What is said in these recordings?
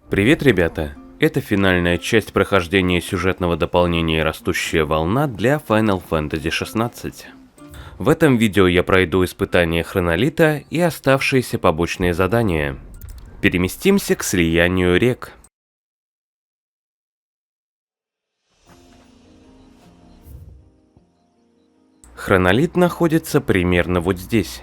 Привет, ребята! Это финальная часть прохождения сюжетного дополнения «Растущая волна» для Final Fantasy XVI. В этом видео я пройду испытание хронолита и оставшиеся побочные задания. Переместимся к слиянию рек. Хронолит находится примерно вот здесь.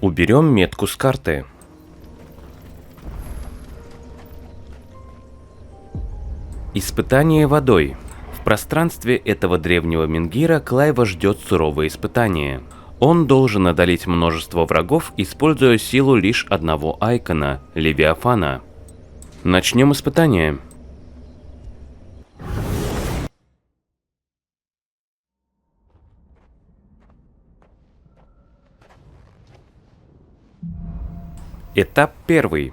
Уберем метку с карты. Испытание водой. В пространстве этого древнего менгира Клайва ждет суровое испытание. Он должен одолеть множество врагов, используя силу лишь одного айкона – Левиафана. Начнем испытание. Этап 1.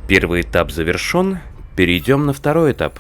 Первый этап завершен, перейдем на второй этап.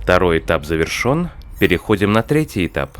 Второй этап завершен, переходим на третий этап.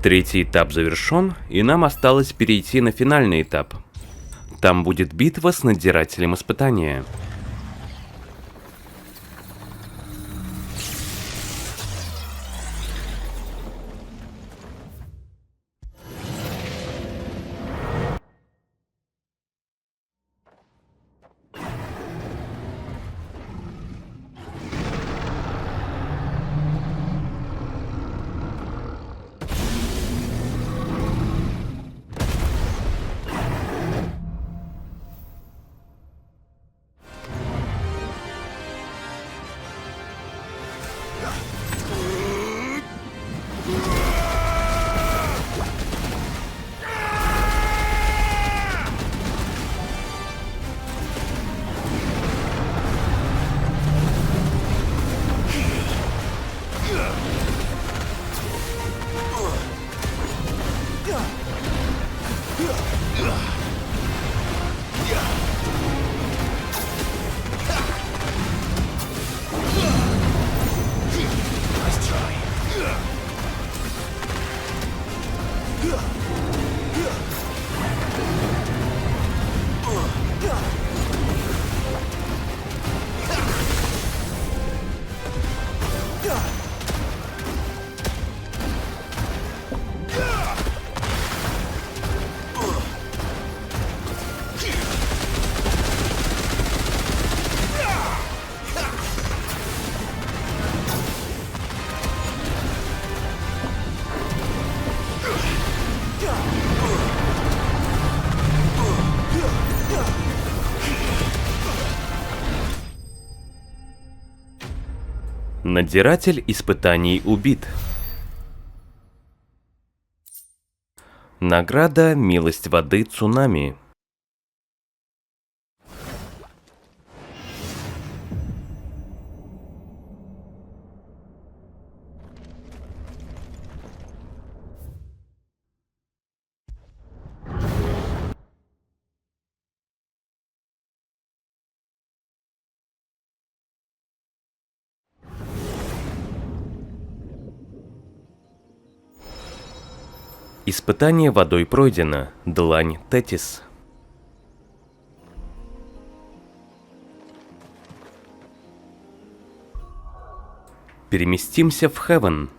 Третий этап завершен, и нам осталось перейти на финальный этап. Там будет битва с надзирателем испытания. Надзиратель испытаний убит. Награда «Милость воды цунами». Испытание водой пройдено. Длань Тетис. Переместимся в Heaven.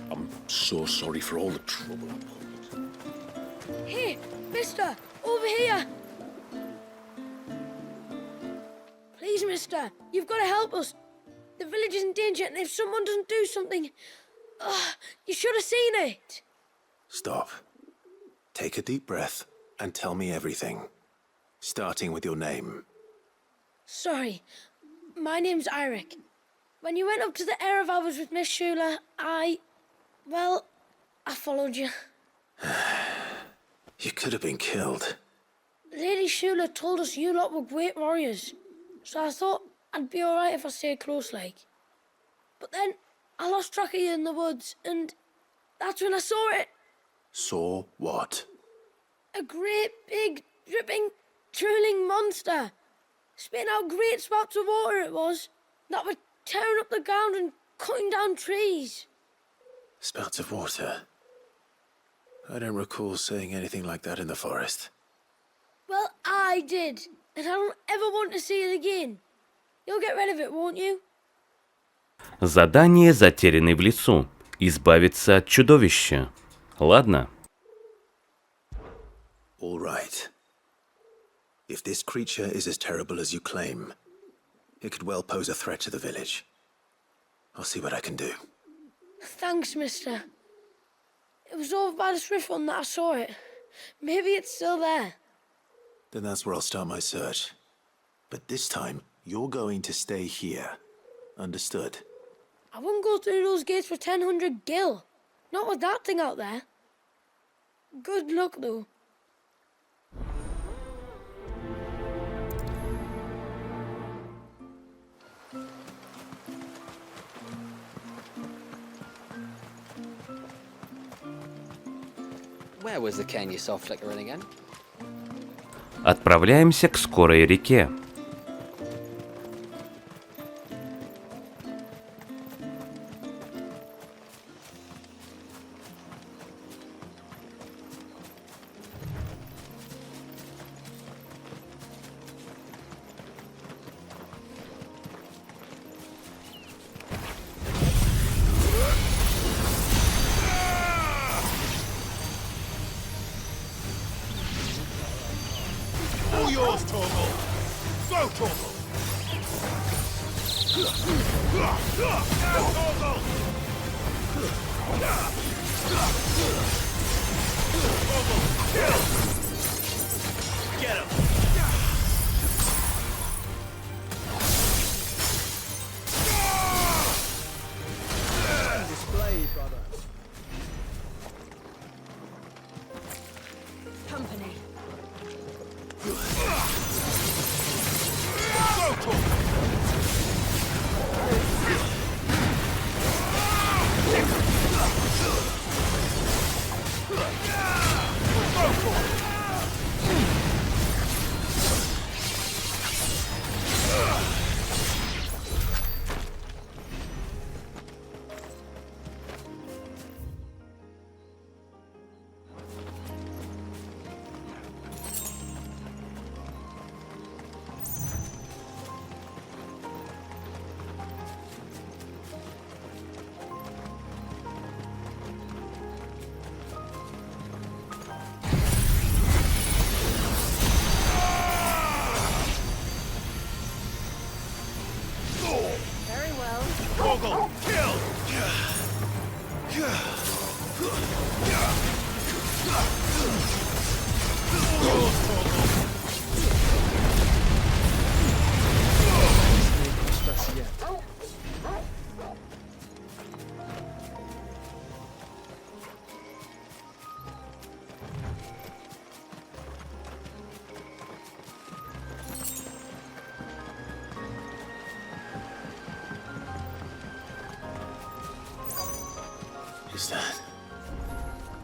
I'm so sorry for all the trouble I caused. Hey, mister, over here! Please, mister, you've got to help us. The village is in danger, and if someone doesn't do something... you should have seen it. Stop. Take a deep breath and tell me everything. Starting with your name. Sorry, my name's Eirik. When you went up to the Erev was with Miss Shula, I followed you. You could have been killed. Lady Shula told us you lot were great warriors, so I thought I'd be alright if I stayed close like. But then I lost track of you in the woods, and that's when I saw it. Saw what? A great, big, dripping, drooling monster. Spitting out great spouts of water it was, that were tearing up the ground and cutting down trees. Spouts of water. I don't recall seeing anything like that in the forest. Well, I did, and I don't ever want to see it again. You'll get rid of it, won't you? Задание «Затерянный в лесу». Избавиться от чудовища. Ладно. All right. If this creature is as terrible as you claim, it could well pose a threat to the village. I'll see what I can do. Thanks, mister. It was over by the Swift one that I saw it. Maybe it's still there. Then that's where I'll start my search. But this time, you're going to stay here. Understood? I wouldn't go through those gates for 1,000 gil. Not with that thing out there. Good luck, though. Where was the cane you saw flickering again? Отправляемся к скорой реке. All yours, Torgal! Go, Torgal! Torgal! Get him! Display, brother. Company. Go, Torgal! Very well. Torgal, kill! Is that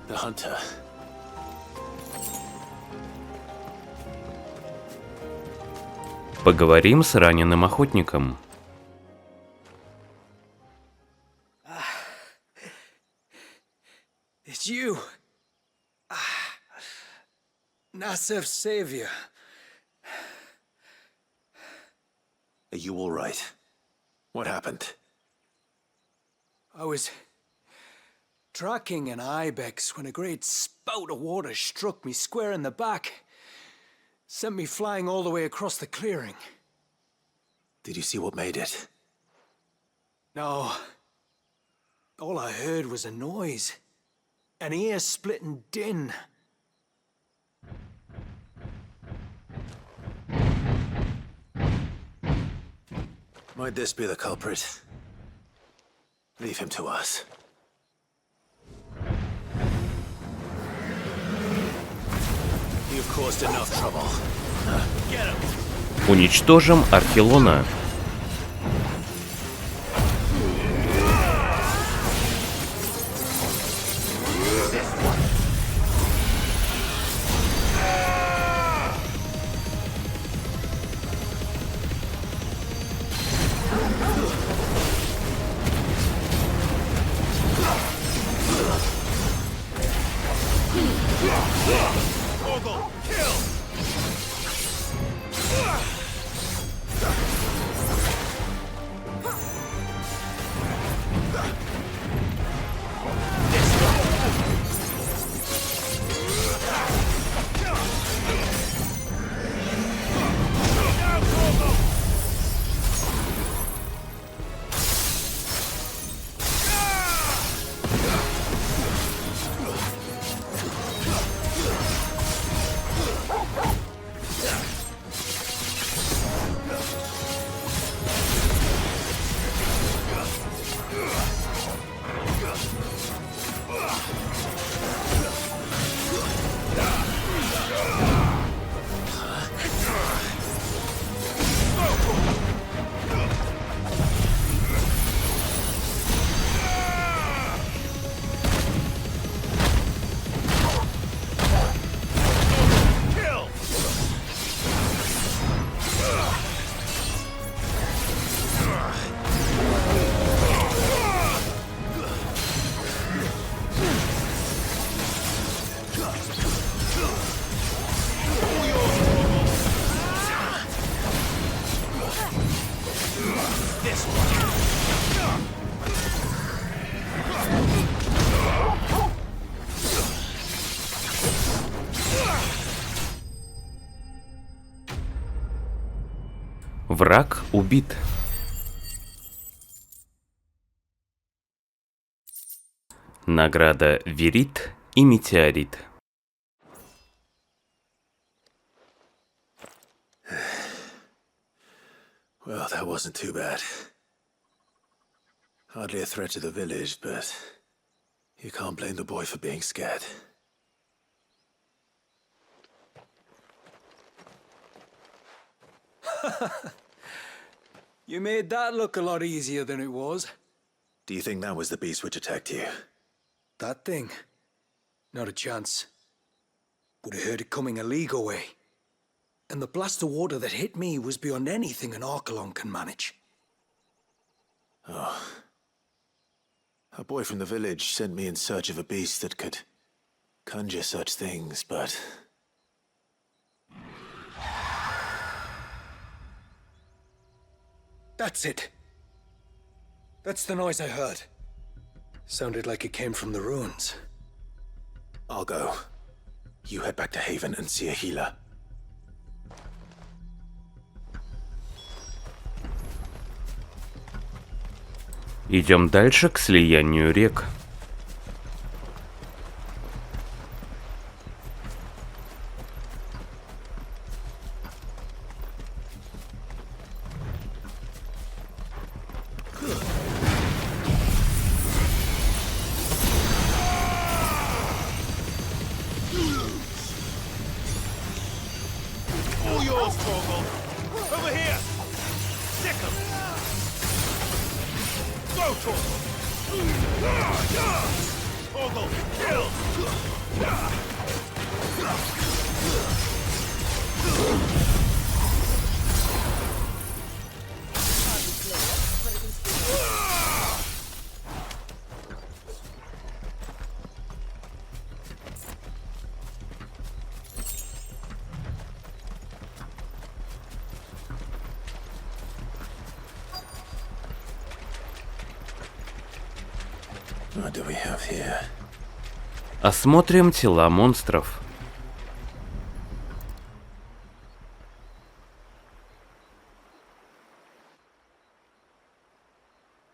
the hunter? Поговорим с раненым охотником. It's you. Nasev's savior. Are you all right? What happened? I was tracking an ibex when a great spout of water struck me square in the back. Sent me flying all the way across the clearing. Did you see what made it? No. All I heard was a noise. An ear-splitting din. Might this be the culprit? Leave him to us. You've caused enough trouble. Get him! Уничтожим Архилона. Ogle, kill! Враг убит. Награда Верит и Метеорит. Well, that wasn't too bad. Hardly a threat to the village, but you can't blame the boy for being scared. You made that look a lot easier than it was. Do you think that was the beast which attacked you? That thing? Not a chance. Would have heard it coming a league away. And the blast of water that hit me was beyond anything an Archelon can manage. Oh. A boy from the village sent me in search of a beast that could conjure such things, but... That's it. That's the noise I heard. Sounded like it came from the ruins. I'll go. You head back to Haven and see a healer. Идем дальше к слиянию рек. All yours, Torgal! Over here! Stick 'em! Go, Torgal! Torgal, kill! What do we have here? Осмотрим тела монстров.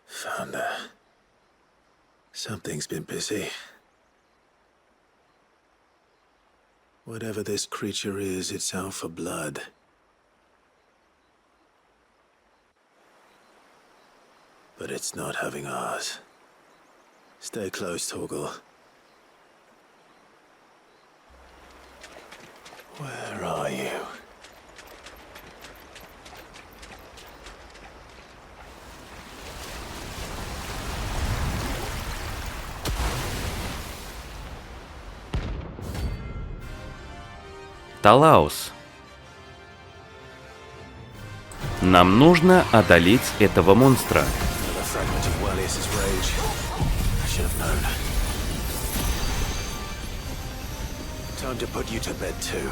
Found her. Something's been busy. Whatever this creature is, it's out for blood. But it's not having ours. Stay close, Torgal. Where are you? Талаус. Нам нужно одолеть этого монстра. Another fragment of Wallius's rage. I should have known. Time to put you to bed too.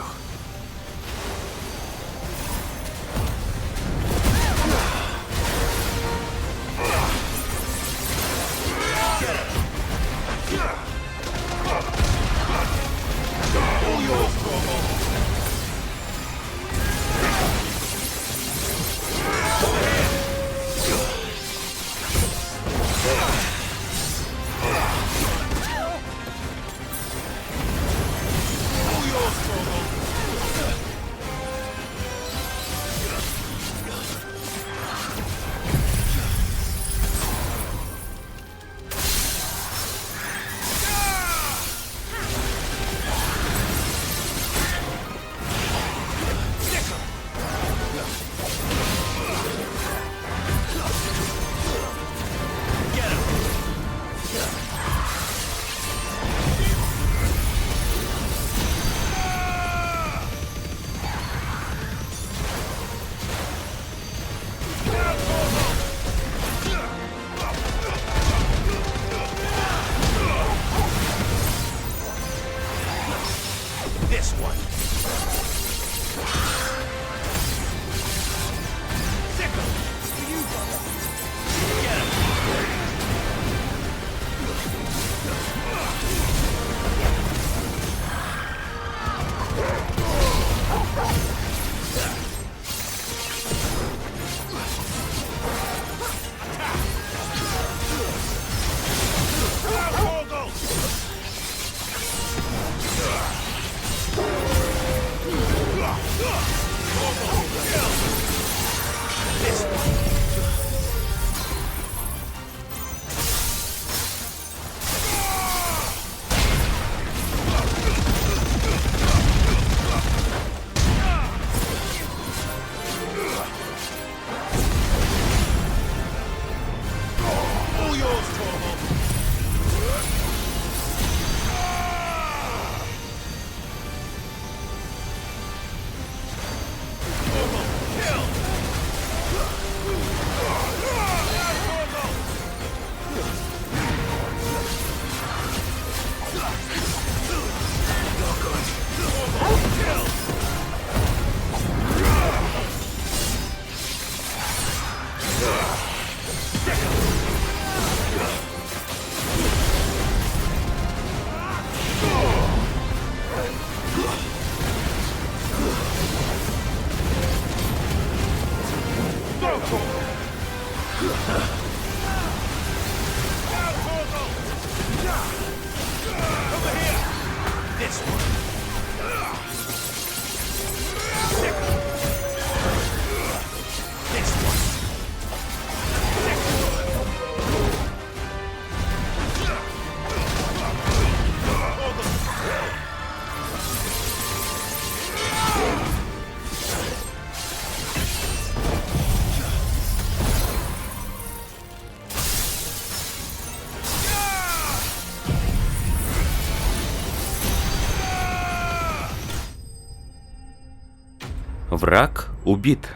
Враг убит.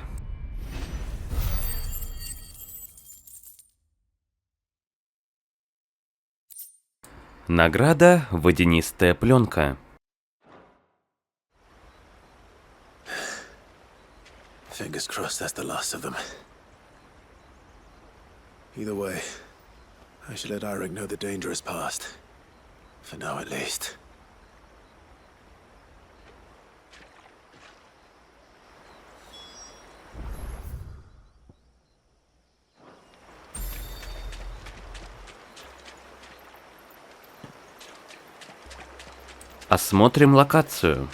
Награда — водянистая пленка. Fingers crossed that's the last of them. Either way, I should let Eirik know the danger is past. For now, at least. Осмотрим локацию.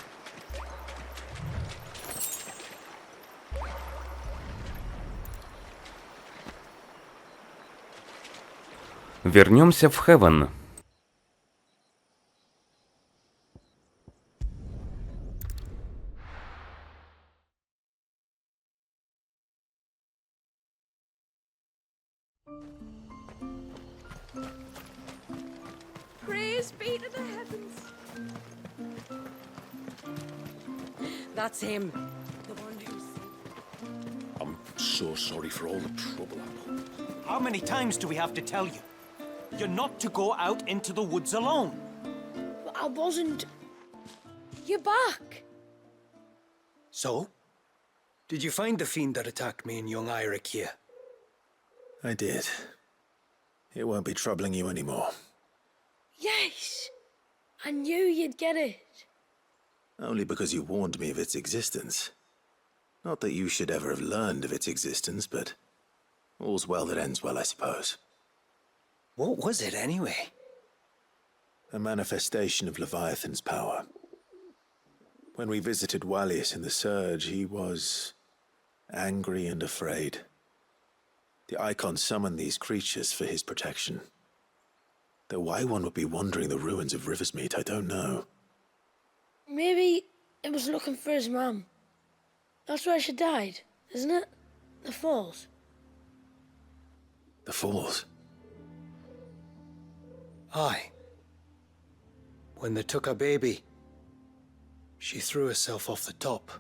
Вернемся в Хевен. Praise be to the heavens. That's him. The one who's... I'm so sorry for all the trouble I put. How many times do we have to tell you? You're not to go out into the woods alone. But I wasn't. You're back. So? Did you find the fiend that attacked me and young Eirik here? I did. It won't be troubling you anymore. Yes. I knew you'd get it. Only because you warned me of its existence. Not that you should ever have learned of its existence, but all's well that ends well, I suppose. What was it anyway? A manifestation of Leviathan's power. When we visited Wallius in the Surge, he was angry and afraid. The Icon summoned these creatures for his protection. Though why one would be wandering the ruins of Riversmeet, I don't know. Maybe it was looking for his mum. That's where she died, isn't it? The Falls. The Falls? Aye. When they took her baby, she threw herself off the top.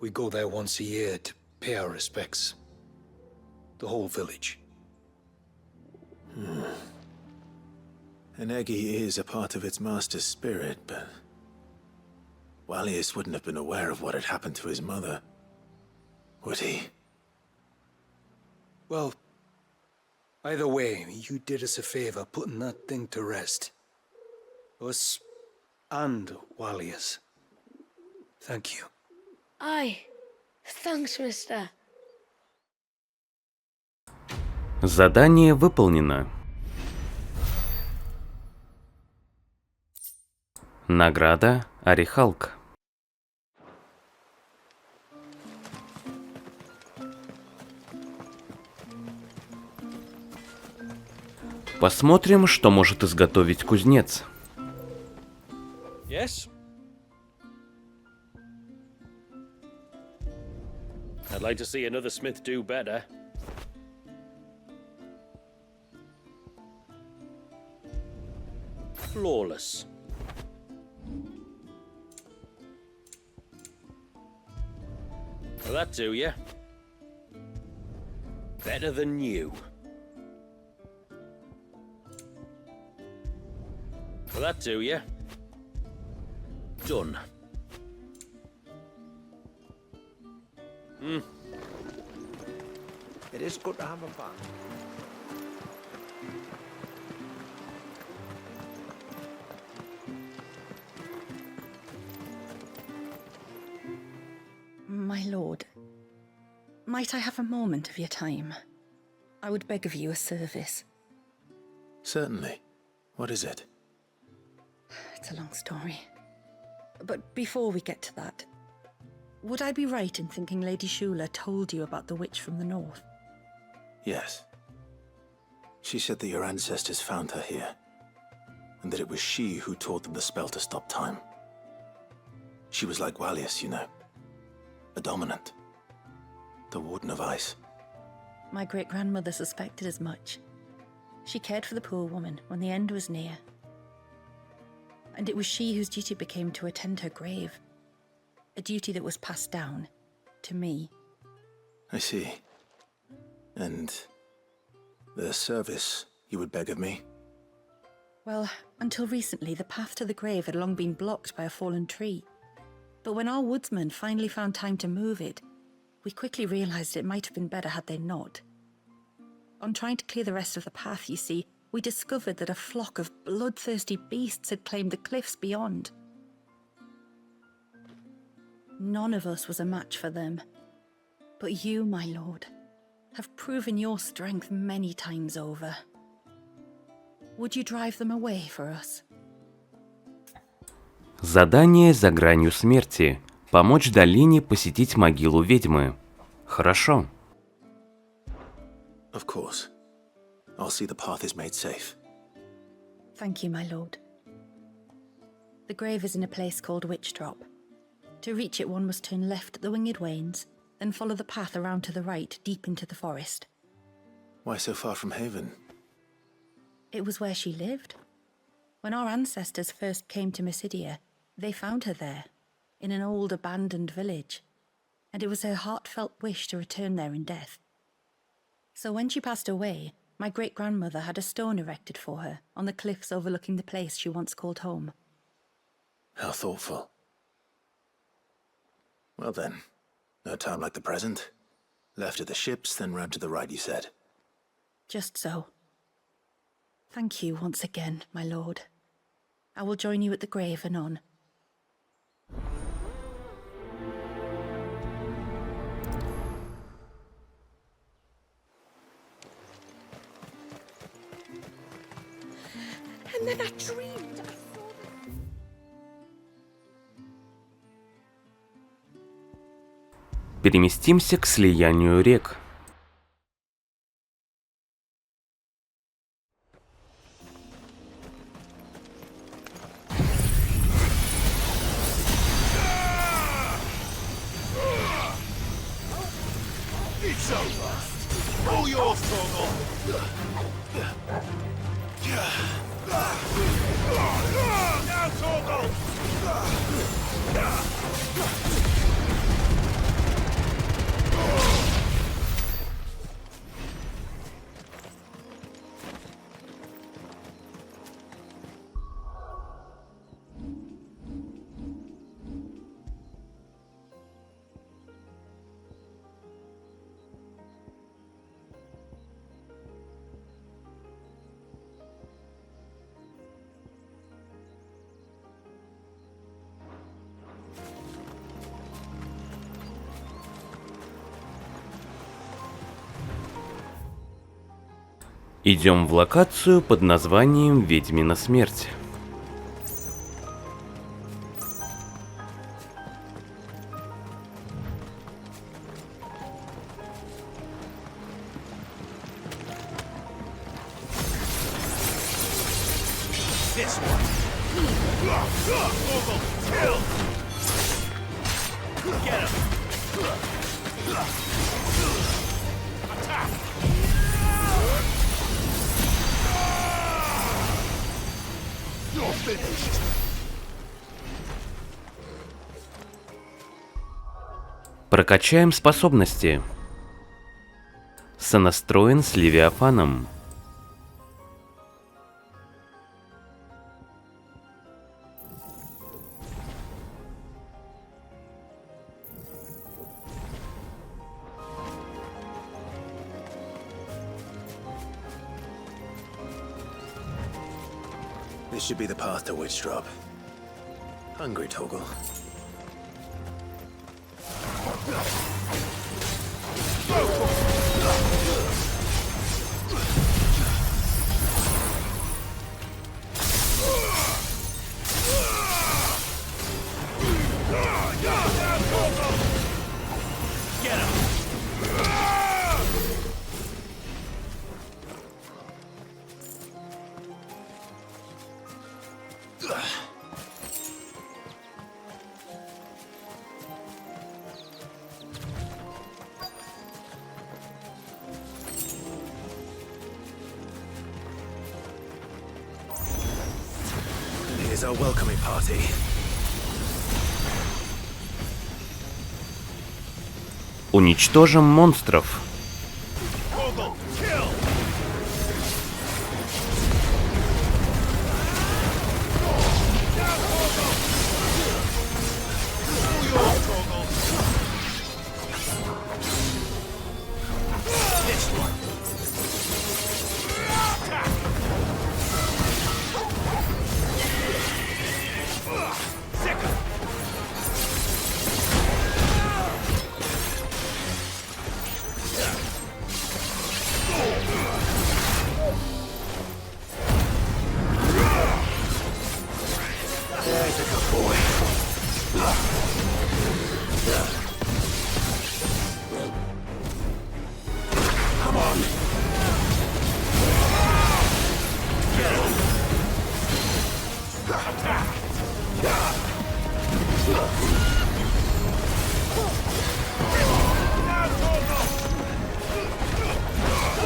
We go there once a year to pay our respects. The whole village. An Eggy is a part of its master's spirit, but Wallius wouldn't have been aware of what had happened to his mother, would he? Well, either way, you did us a favor putting that thing to rest. Us and Wallius. Thank you. Aye. Thanks, mister. Задание выполнено. Награда Орехалк. Посмотрим, что может изготовить кузнец. Yes? I'd like to see another smith do better. Flawless. Will that do you? Better than you. Will that do you? Done. It is good to have a fun. My lord, might I have a moment of your time? I would beg of you a service. Certainly. What is it? It's a long story. But before we get to that, would I be right in thinking Lady Shula told you about the witch from the north? Yes. She said that your ancestors found her here, and that it was she who taught them the spell to stop time. She was like Wallius, you know. A dominant. The Warden of Ice. My great-grandmother suspected as much. She cared for the poor woman when the end was near. And it was she whose duty became to attend her grave. A duty that was passed down to me. I see. And the service you would beg of me? Well, until recently, the path to the grave had long been blocked by a fallen tree. But when our woodsmen finally found time to move it, we quickly realized it might have been better had they not. On trying to clear the rest of the path, you see, we discovered that a flock of bloodthirsty beasts had claimed the cliffs beyond. None of us was a match for them. But you, my lord, have proven your strength many times over. Would you drive them away for us? Задание за гранью смерти. Помочь долине посетить могилу ведьмы. Хорошо. Of course. I'll see the path is made safe. Thank you, my lord. The grave is in a place called Witchdrop. To reach it, one must turn left at the Winged Wains, then follow the path around to the right, deep into the forest. Why so far from Haven? It was where she lived. When our ancestors first came to Mysidia, they found her there, in an old abandoned village, and it was her heartfelt wish to return there in death. So when she passed away, my great-grandmother had a stone erected for her on the cliffs overlooking the place she once called home. How thoughtful. Well then, no time like the present. Left at the ships, then round to the right, you said. Just so. Thank you once again, my lord. I will join you at the grave anon. And then I dreamed I saw them. Переместимся к слиянию рек. It's over. All yours, Torgal. Now, Torgal. Идем в локацию под названием «Ведьмина смерть». This one. Torgal, kill. Get him. Attack. You're finished. Прокачаем способности. Сонастроен с Левиафаном. This should be the path to Witchdrop. Hungry, Torgal. Get him. Here's our welcoming party. Уничтожим монстров. Torgal, kill. All yours, Torgal. This one.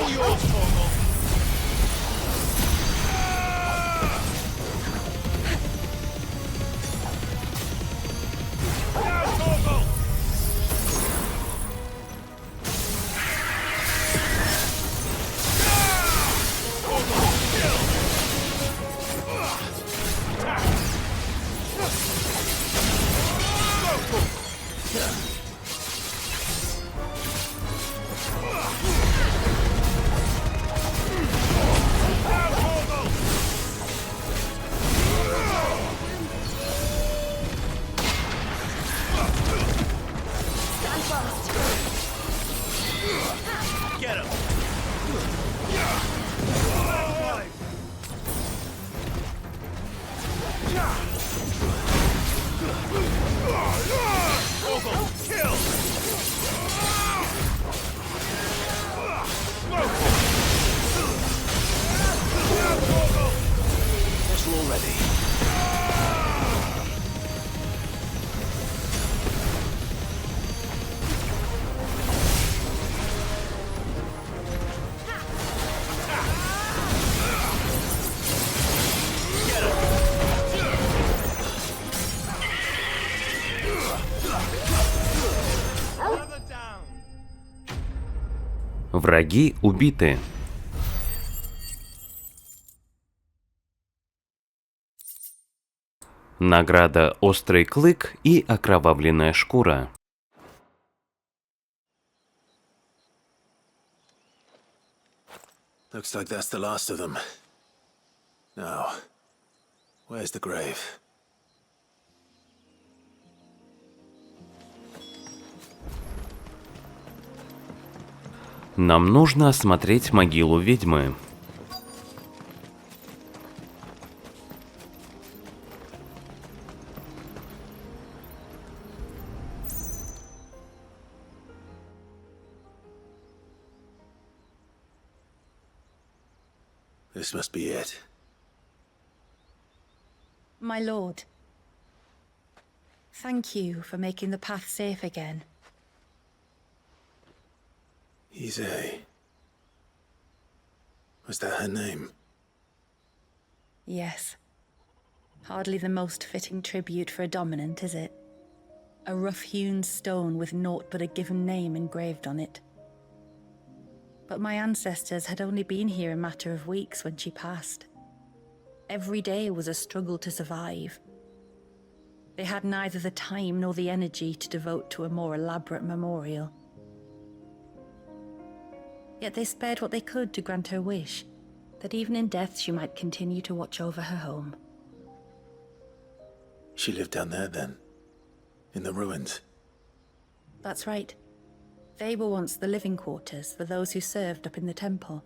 All yours, Torgal. Now, Torgal. Get him! Kill! Vessel already. Another down. Враги убиты. Награда «Острый клык» и «Окровавленная шкура». Looks like that's the last of them. Now, where's the grave? Нам нужно осмотреть могилу ведьмы. This must be it. My lord, thank you for making the path safe again. Ise. Was that her name? Yes. Hardly the most fitting tribute for a dominant, is it? A rough-hewn stone with naught but a given name engraved on it. But my ancestors had only been here a matter of weeks when she passed. Every day was a struggle to survive. They had neither the time nor the energy to devote to a more elaborate memorial. Yet they spared what they could to grant her wish, that even in death she might continue to watch over her home. She lived down there then? In the ruins? That's right. They were once the living quarters for those who served up in the temple.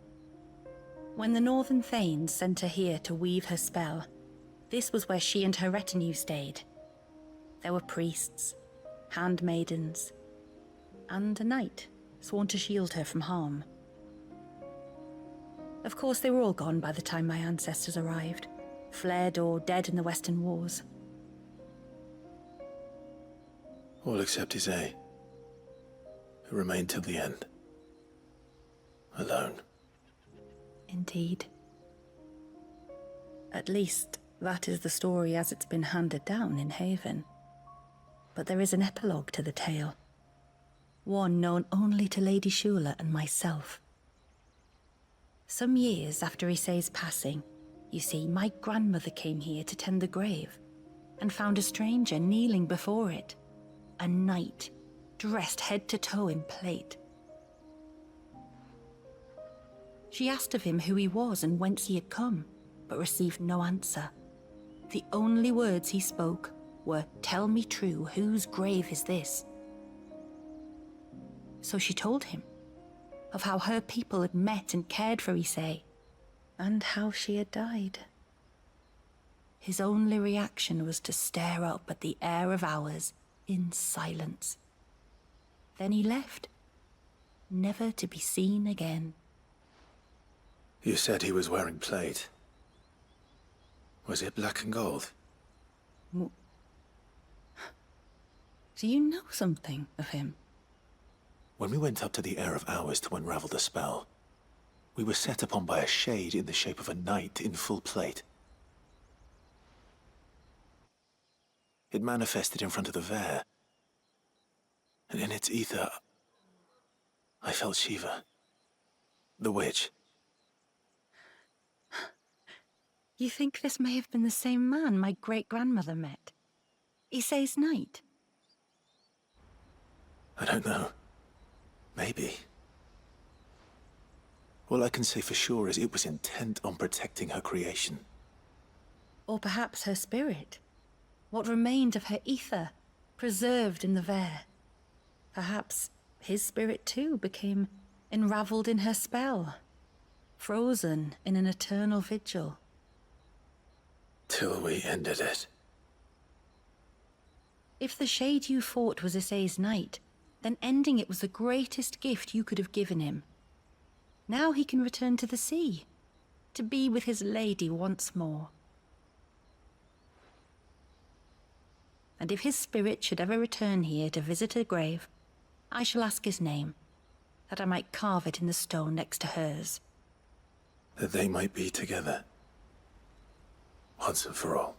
When the Northern Thanes sent her here to weave her spell, this was where she and her retinue stayed. There were priests, handmaidens, and a knight sworn to shield her from harm. Of course, they were all gone by the time my ancestors arrived, fled or dead in the Western Wars. All except Ise, who remained till the end. Alone. Indeed. At least, that is the story as it's been handed down in Haven. But there is an epilogue to the tale. One known only to Lady Shula and myself. Some years after Ise's passing, you see, my grandmother came here to tend the grave and found a stranger kneeling before it. A knight, dressed head to toe in plate. She asked of him who he was and whence he had come, but received no answer. The only words he spoke were, "Tell me true, whose grave is this?" So she told him of how her people had met and cared for Ise, and how she had died. His only reaction was to stare up at the air of hours in silence. Then he left, never to be seen again. You said he was wearing plate. Was it black and gold? Do you know something of him? When we went up to the Air of Hours to unravel the spell, We were set upon by a shade in the shape of a knight in full plate. It manifested in front of the Vare, and in its ether, I felt Shiva, the witch. You think this may have been the same man my great-grandmother met? Issei's knight? I don't know. Maybe. All I can say for sure is it was intent on protecting her creation. Or perhaps her spirit? What remained of her ether, preserved in the Vare? Perhaps his spirit too became enraveled in her spell, frozen in an eternal vigil. Till we ended it. If the shade you fought was Issei's knight, then ending it was the greatest gift you could have given him. Now he can return to the sea, to be with his lady once more. And if his spirit should ever return here to visit her grave, I shall ask his name, that I might carve it in the stone next to hers. That they might be together. Once and for all.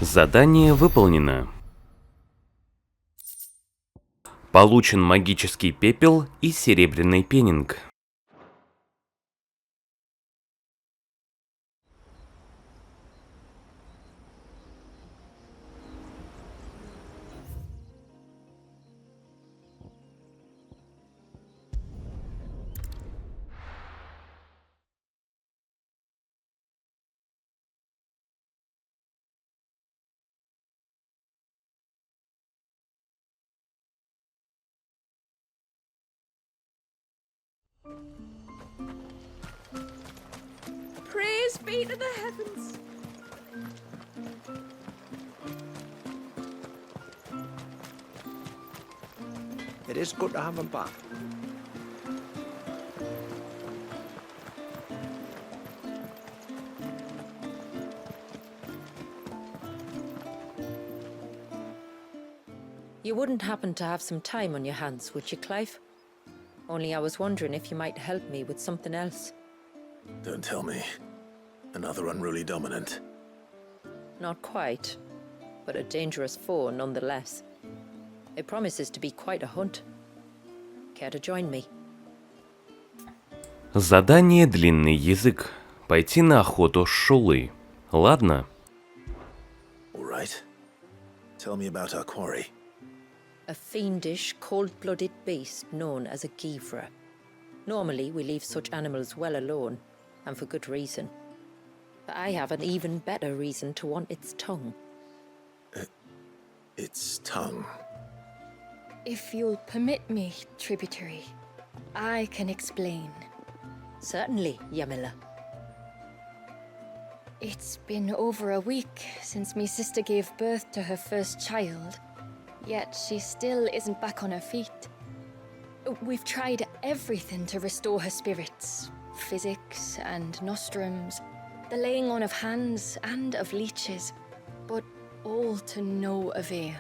Задание выполнено. Получен магический пепел и серебряный пеннинг. Praise be to the heavens. It is good to have him back. You wouldn't happen to have some time on your hands, would you, Clive? Only I was wondering if you might help me with something else. Don't tell me. Another unruly dominant. Not quite, but a dangerous foe nonetheless. It promises to be quite a hunt. Care to join me? Задание длинный язык. Пойти на охоту с Шулой. Ладно? All right. Tell me about our quarry. A fiendish, cold-blooded beast known as a givra. Normally, we leave such animals well alone, and for good reason. But I have an even better reason to want its tongue. Its tongue. If you'll permit me, tributary, I can explain. Certainly, Yamila. It's been over a week since me sister gave birth to her first child, yet she still isn't back on her feet. We've tried everything to restore her spirits. Physics and nostrums, the laying on of hands and of leeches, but all to no avail.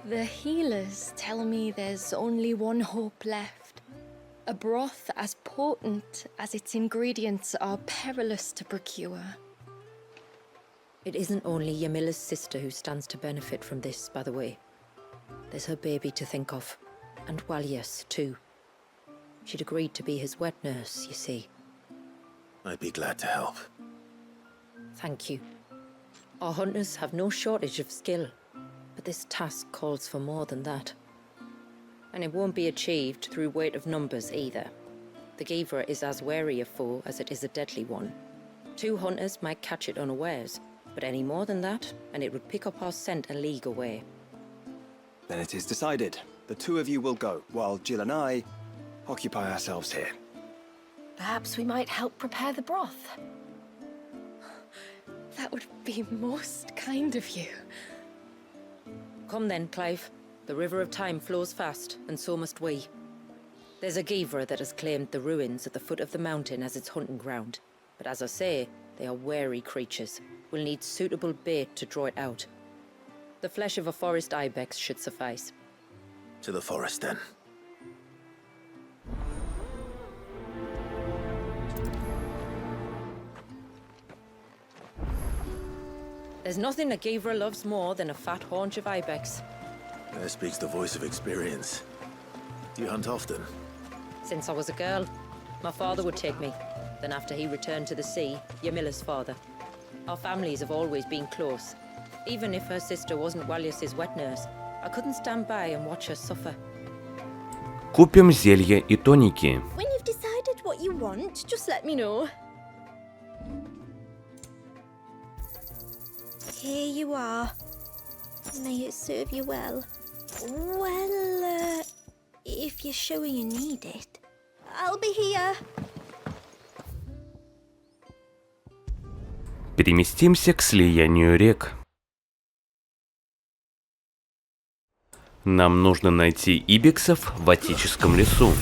The healers tell me there's only one hope left. A broth as potent as its ingredients are perilous to procure. It isn't only Yamila's sister who stands to benefit from this, by the way. There's her baby to think of, and Walias, too. She'd agreed to be his wet nurse, you see. I'd be glad to help. Thank you. Our hunters have no shortage of skill, but this task calls for more than that. And it won't be achieved through weight of numbers either. The Givra is as wary a foe as it is a deadly one. 2 hunters might catch it unawares, but any more than that, and it would pick up our scent a league away. Then it is decided. The 2 of you will go, while Jill and I occupy ourselves here. Perhaps we might help prepare the broth. That would be most kind of you. Come then, Clive. The river of time flows fast, and so must we. There's a Givra that has claimed the ruins at the foot of the mountain as its hunting ground. But as I say, they are wary creatures. we'll need suitable bait to draw it out. The flesh of a forest ibex should suffice. To the forest, then. There's nothing a Gavra loves more than a fat haunch of ibex. There speaks the voice of experience. Do you hunt often? Since I was a girl, my father would take me. Then after he returned to the sea, Yamila's father. Our families have always been close. Even if her sister wasn't Walius's wet nurse, I couldn't stand by and watch her suffer. Купим зелья и тоники. When you've decided what you want, just let me know. Here you are. May it serve you well. Well, if you're sure you need it, I'll be here. Переместимся к слиянию рек. Нам нужно найти ибексов в Атическом лесу.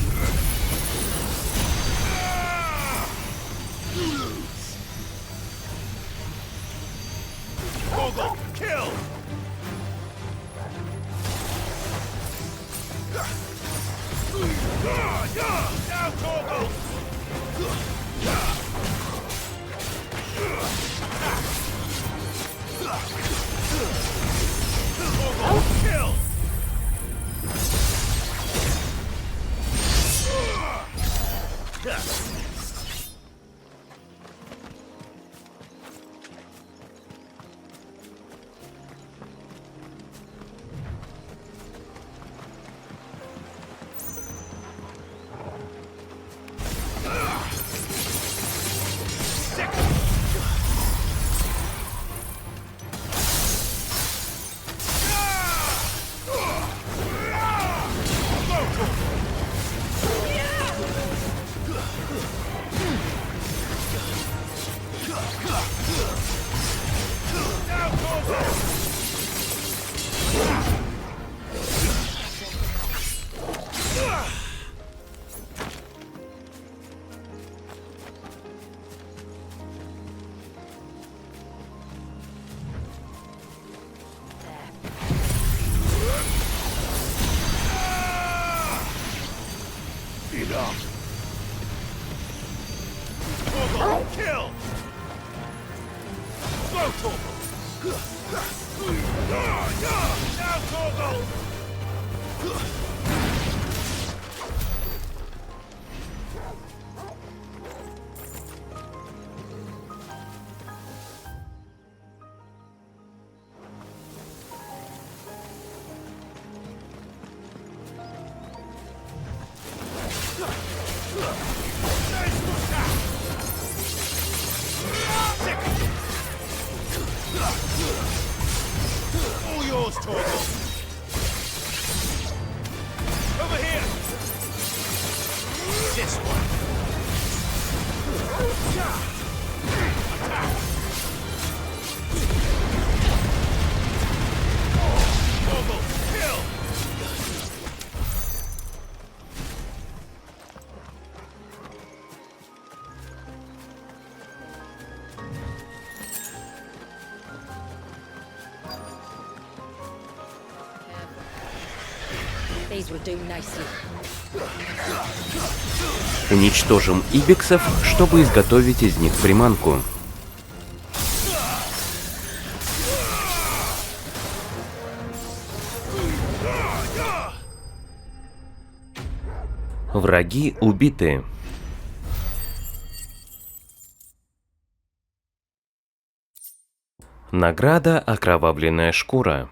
All yours, Torgal. Over here. This one. Attack. Torgal, kill. These will do nicely. Уничтожим ибексов, чтобы изготовить из них приманку. Враги убиты. Награда — окровавленная шкура.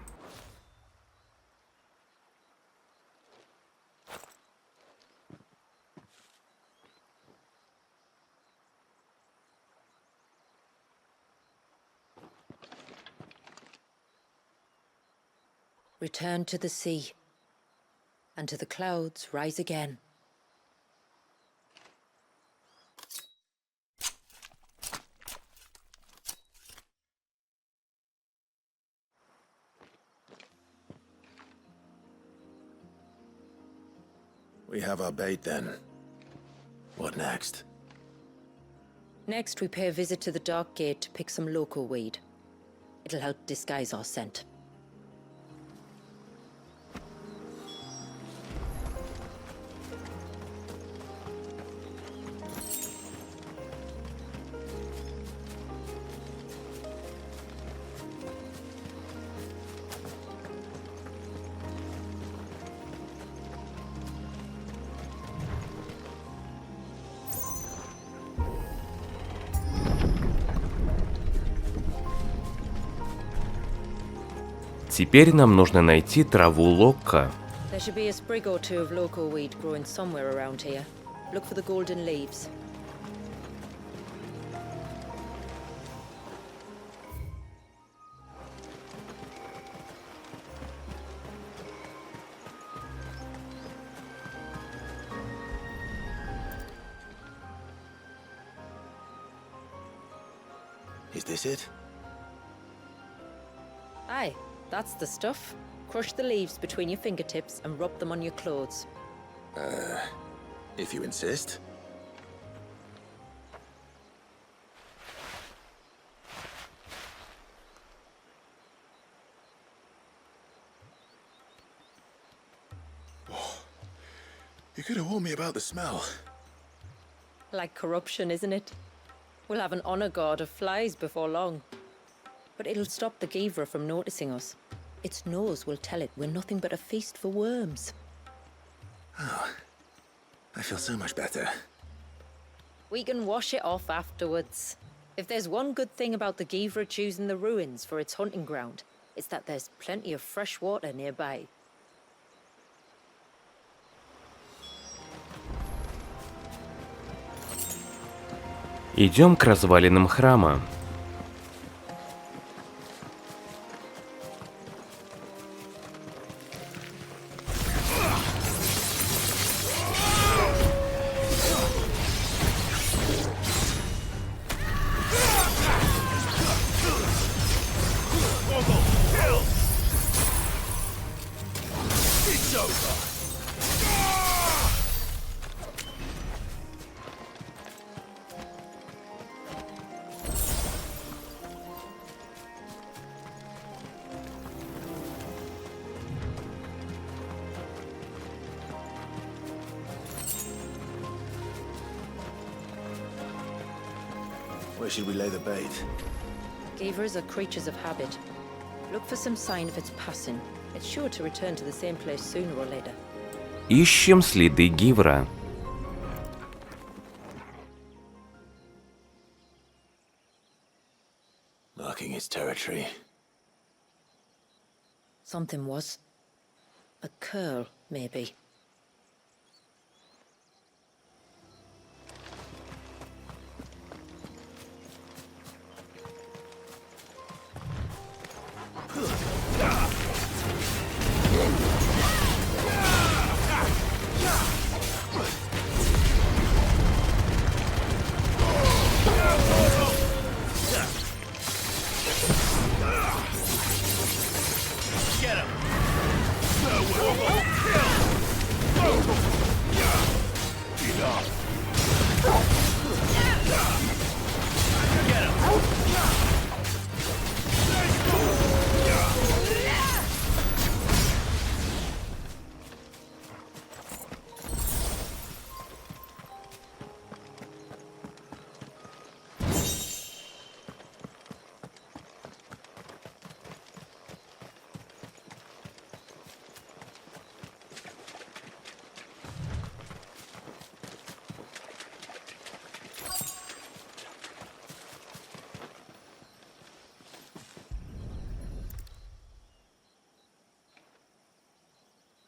Return to the sea, and to the clouds rise again. We have our bait then. What next? Next, we pay a visit to the Dark Gate to pick some local weed. It'll help disguise our scent. Теперь нам нужно найти траву локка. There should be a sprig or two of local weed growing somewhere around here. Look for the golden leaves. Is this it? Aye, that's the stuff. Crush the leaves between your fingertips and rub them on your clothes. If you insist. Oh, you could have warned me about the smell. Like corruption, isn't it? We'll have an honor guard of flies before long. But it'll stop the Givra from noticing us. Its nose will tell it we're nothing but a feast for worms. Oh, I feel so much better. We can wash it off afterwards. If there's one good thing about the Givra choosing the ruins for its hunting ground, it's that there's plenty of fresh water nearby. Идем к развалинам храма. Where should we lay the bait? Givras are creatures of habit. Look for some sign of its passing. It's sure to return to the same place sooner or later. Ищем следы Гивра. Marking its territory. Something was. A curl, maybe.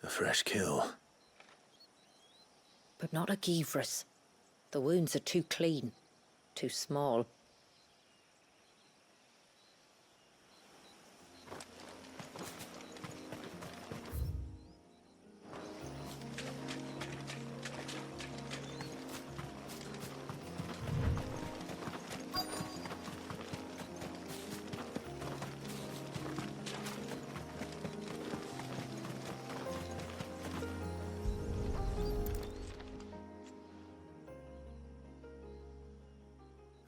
A fresh kill. But not a Givras. The wounds are too clean, too small.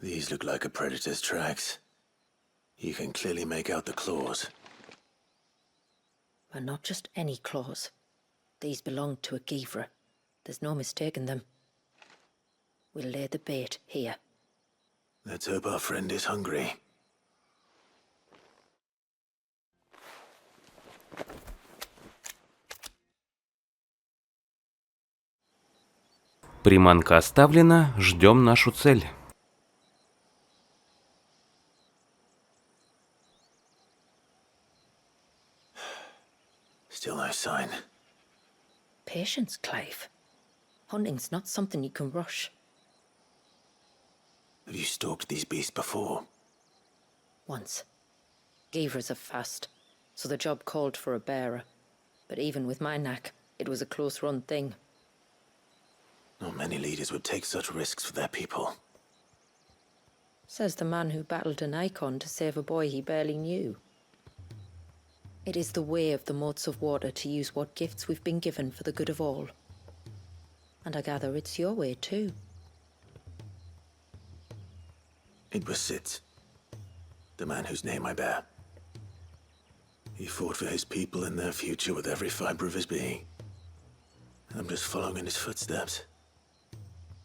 These look like a predator's tracks. You can clearly make out the claws. But not just any claws. These belong to a Givra. There's no mistaking them. We'll lay the bait here. Let's hope our friend is hungry. Приманка оставлена, ждем нашу цель. Still no sign. Patience, Clive. Hunting's not something you can rush. Have you stalked these beasts before? Once. Givras are fast, so the job called for a bearer. But even with my knack, it was a close-run thing. Not many leaders would take such risks for their people. Says the man who battled an icon to save a boy he barely knew. It is the way of the motes of water to use what gifts we've been given for the good of all. And I gather it's your way too. It was Sid, the man whose name I bear. He fought for his people and their future with every fiber of his being. And I'm just following in his footsteps.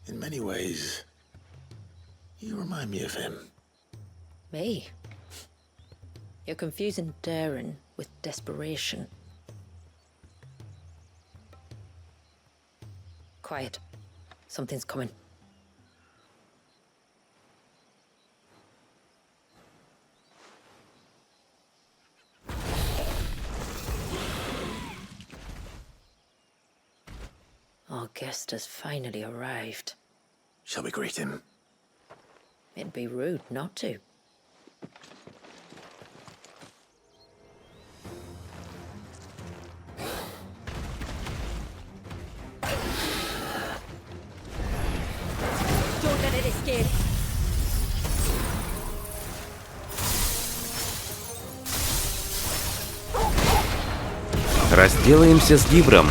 In many ways, you remind me of him. Me? You're confusing daring with desperation. Quiet. Something's coming. Our guest has finally arrived. Shall we greet him? It'd be rude not to. Don't let it escape. Разделаемся с Гивром.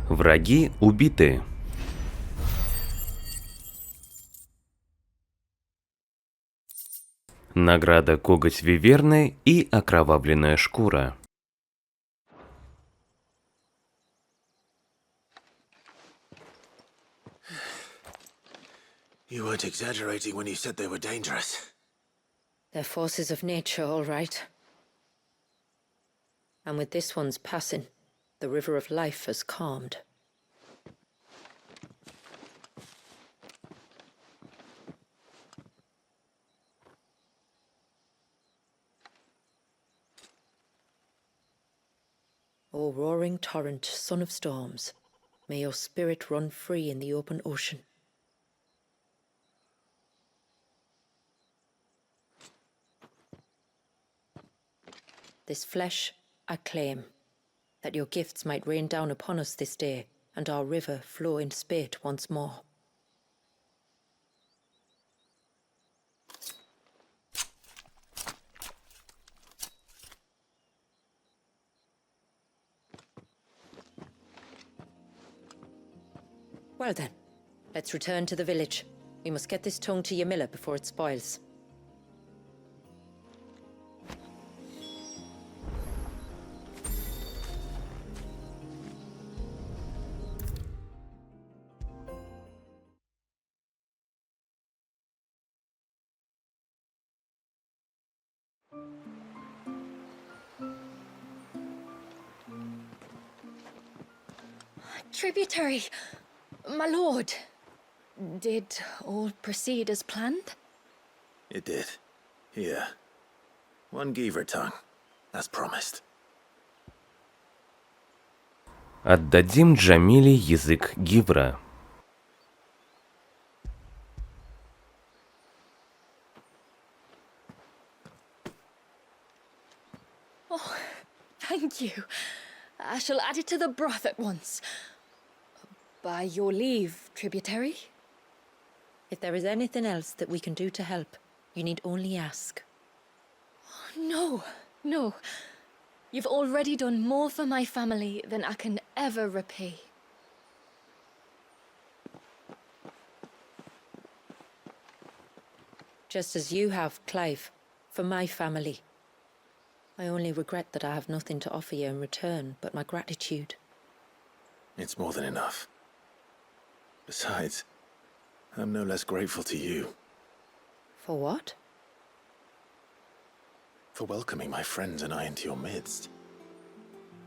Враги убиты. Награда коготь виверны и окровавленная шкура. You weren't exaggerating when you said they were dangerous. They're forces of nature, all right. And with this one's passing, the river of life has calmed. O roaring torrent, son of storms, may your spirit run free in the open ocean. This flesh I claim, that your gifts might rain down upon us this day, and our river flow in spate once more. Well then, let's return to the village. We must get this tongue to your miller before it spoils. Tributary, my lord. Did all proceed as planned? It did. Here. One Giver tongue, as promised. Отдадим Джамиле язык Гивра. Oh, thank you. I shall add it to the broth at once. By your leave, tributary. If there is anything else that we can do to help, you need only ask. No, no. You've already done more for my family than I can ever repay. Just as you have, Clive, for my family. I only regret that I have nothing to offer you in return but my gratitude. It's more than enough. Besides, I'm no less grateful to you. For what? For welcoming my friends and I into your midst.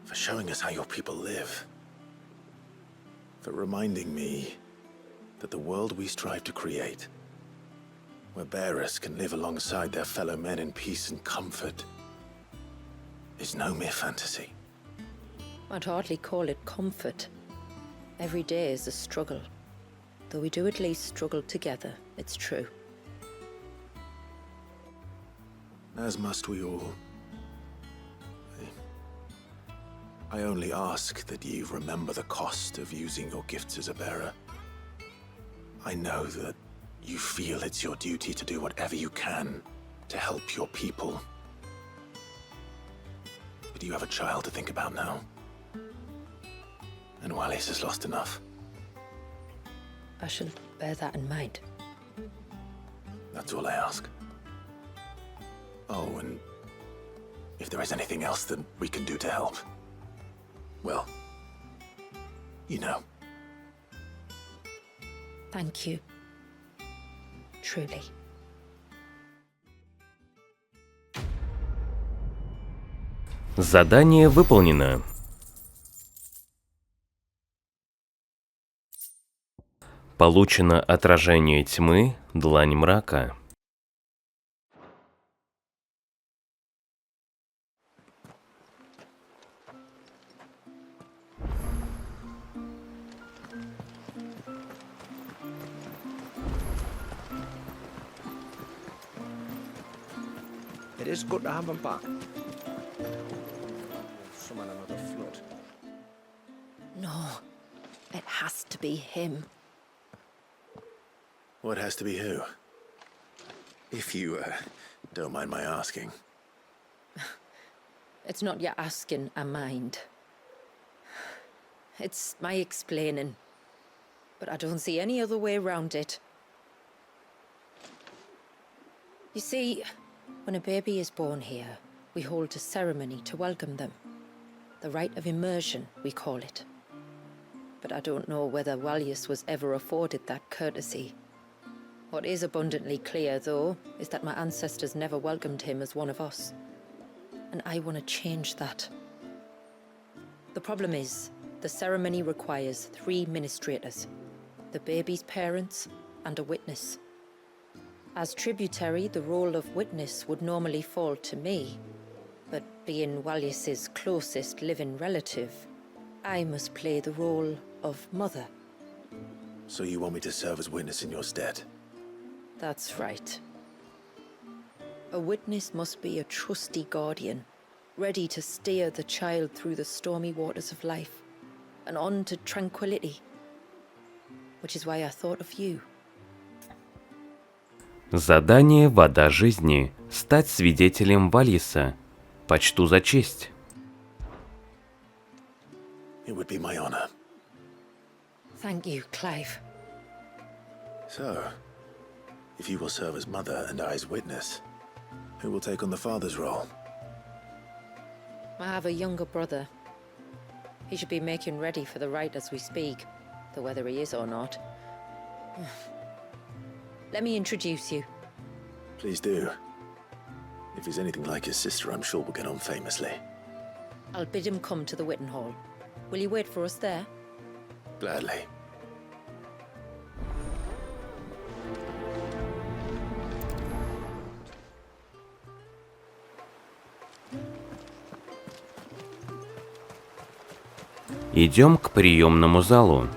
For showing us how your people live. For reminding me that the world we strive to create, where bearers can live alongside their fellow men in peace and comfort, is no mere fantasy. I'd hardly call it comfort. Every day is a struggle. Though we do at least struggle together, it's true. As must we all. I only ask that you remember the cost of using your gifts as a bearer. I know that you feel it's your duty to do whatever you can to help your people. But you have a child to think about now. And Wallis has lost enough. I shall bear that in mind. That's all I ask. Oh, and if there is anything else that we can do to help, well, you know. Thank you. Truly. Задание выполнено. Получено отражение тьмы, длань мрака. It is good to have him back. Summon another flood. No, it has to be him. What has to be who? If you, don't mind my asking. It's not your asking, I mind. It's my explaining. But I don't see any other way around it. You see, when a baby is born here, we hold a ceremony to welcome them. The rite of immersion, we call it. But I don't know whether Wallius was ever afforded that courtesy. What is abundantly clear, though, is that my ancestors never welcomed him as one of us. And I want to change that. The problem is, the ceremony requires 3 ministrators, the baby's parents, and a witness. As tributary, the role of witness would normally fall to me, but being Wallace's closest living relative, I must play the role of mother. So you want me to serve as witness in your stead? That's right. A witness must be a trusty guardian, ready to steer the child through the stormy waters of life and on to tranquility. Which is why I thought of you. Задание «Вода жизни» – стать свидетелем Валиса. Почту за честь. It would be my honor. Thank you, Clive. So, if you will serve as mother and I as witness, who will take on the father's role? I have a younger brother. He should be making ready for the rite as we speak, though whether he is or not. Let me introduce you. Please do. If he's anything like his sister, I'm sure we'll get on famously. I'll bid him come to the Witten Hall. Will you wait for us there? Gladly. Идем к приемному залу.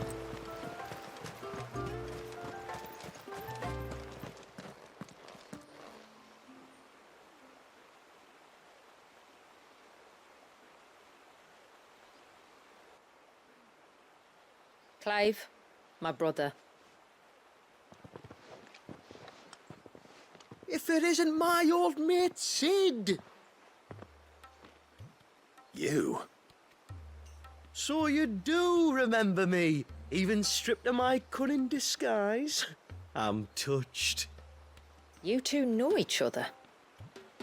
Clive, my brother. If it isn't my old mate Sid! You? So you do remember me, even stripped of my cunning disguise? I'm touched. You two know each other.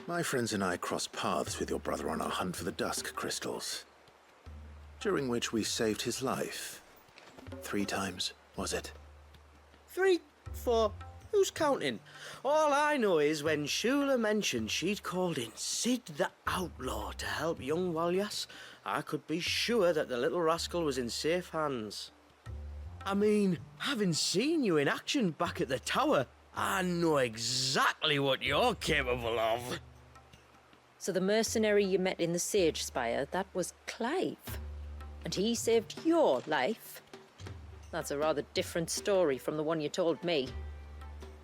My friends and I crossed paths with your brother on our hunt for the dusk crystals, during which we saved his life. 3 times, was it? 3, 4, who's counting? All I know is when Shula mentioned she'd called in Sid the Outlaw to help young Wallace, I could be sure that the little rascal was in safe hands. I mean, having seen you in action back at the tower, I know exactly what you're capable of. So the mercenary you met in the Sage Spire, that was Clive. And he saved your life? That's a rather different story from the one you told me.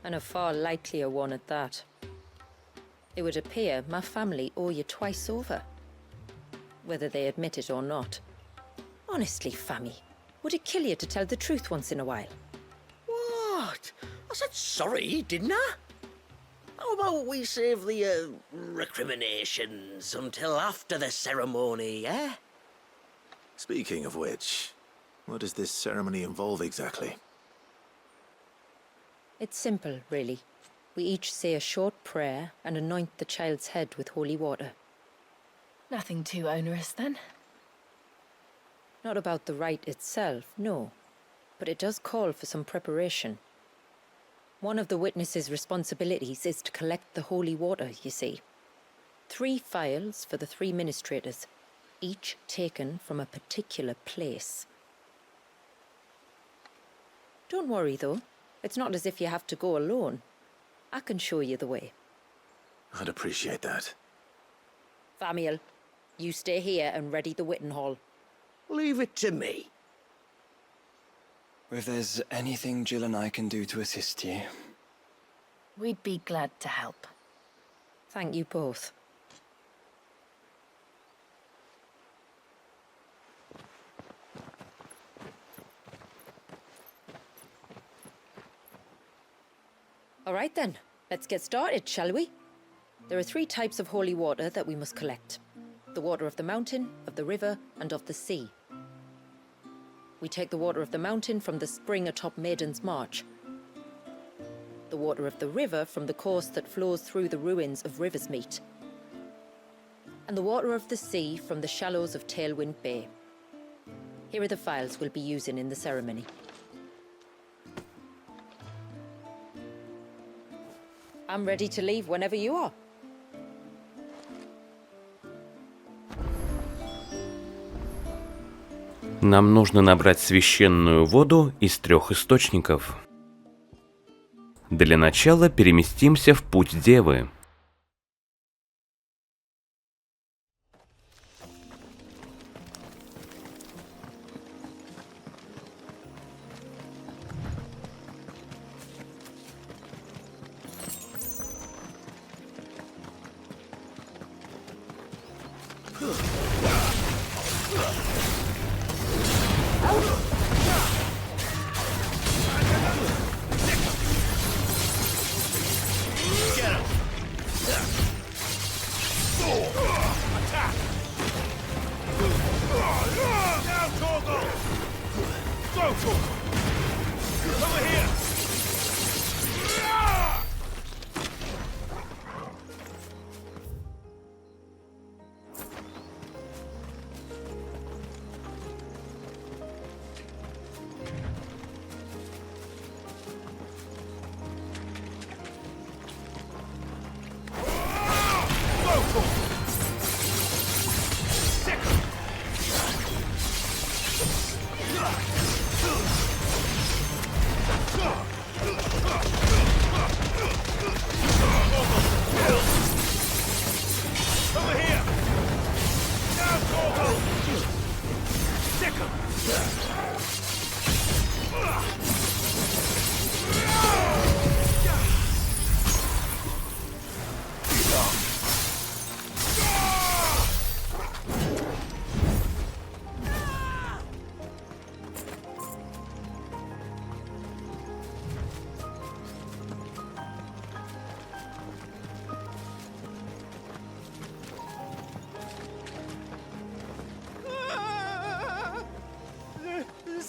And a far likelier one at that. It would appear my family owe you twice over. Whether they admit it or not. Honestly, Fammy, would it kill you to tell the truth once in a while? What? I said sorry, didn't I? How about we save the, recriminations until after the ceremony, eh? Speaking of which, what does this ceremony involve exactly? It's simple, really. We each say a short prayer and anoint the child's head with holy water. Nothing too onerous, then? Not about the rite itself, no. But it does call for some preparation. One of the witness's responsibilities is to collect the holy water, you see. 3 phials for the 3 ministrators, each taken from a particular place. Don't worry, though. It's not as if you have to go alone. I can show you the way. I'd appreciate that. Famiel, you stay here and ready the Witten Hall. Leave it to me. If there's anything Jill and I can do to assist you. We'd be glad to help. Thank you both. All right then, let's get started, shall we? There are 3 types of holy water that we must collect. The water of the mountain, of the river, and of the sea. We take the water of the mountain from the spring atop Maiden's March. The water of the river from the course that flows through the ruins of Riversmeet. And the water of the sea from the shallows of Tailwind Bay. Here are the phials we'll be using in the ceremony. I'm ready to leave whenever you are. Нам нужно набрать священную воду из 3 источников. Для начала переместимся в путь Девы.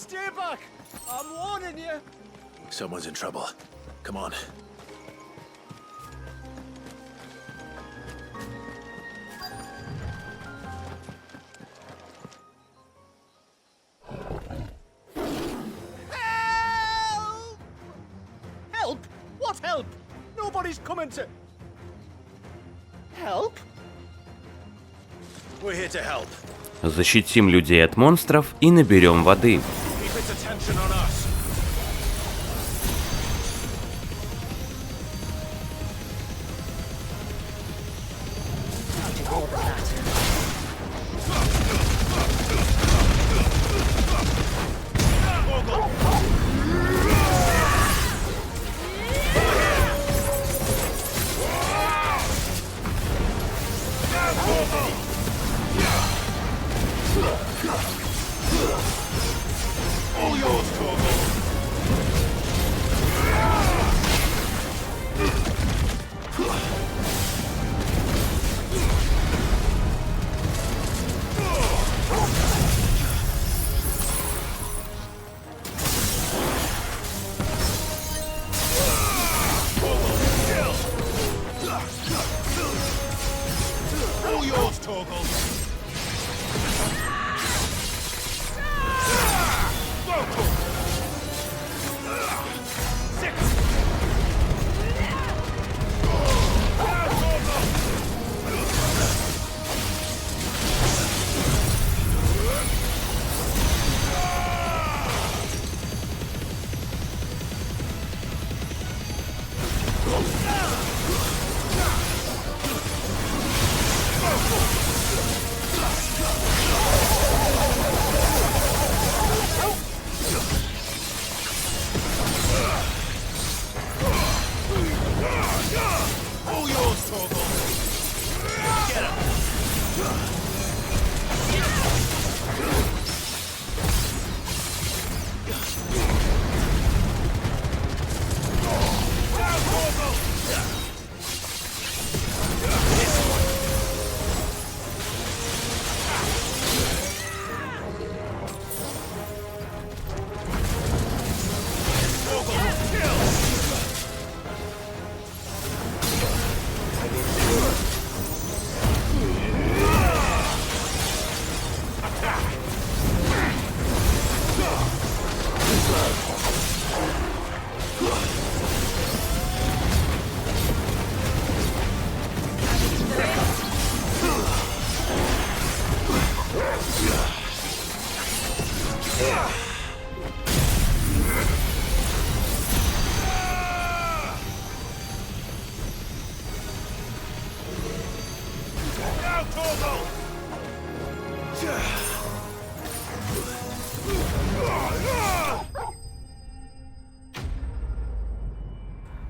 Stay back! I'm warning you! Someone's in trouble. Come on. Help! Help? What help? Nobody's coming to... Help? We're here to help. Защитим людей от монстров и наберем воды. Keep its attention on us.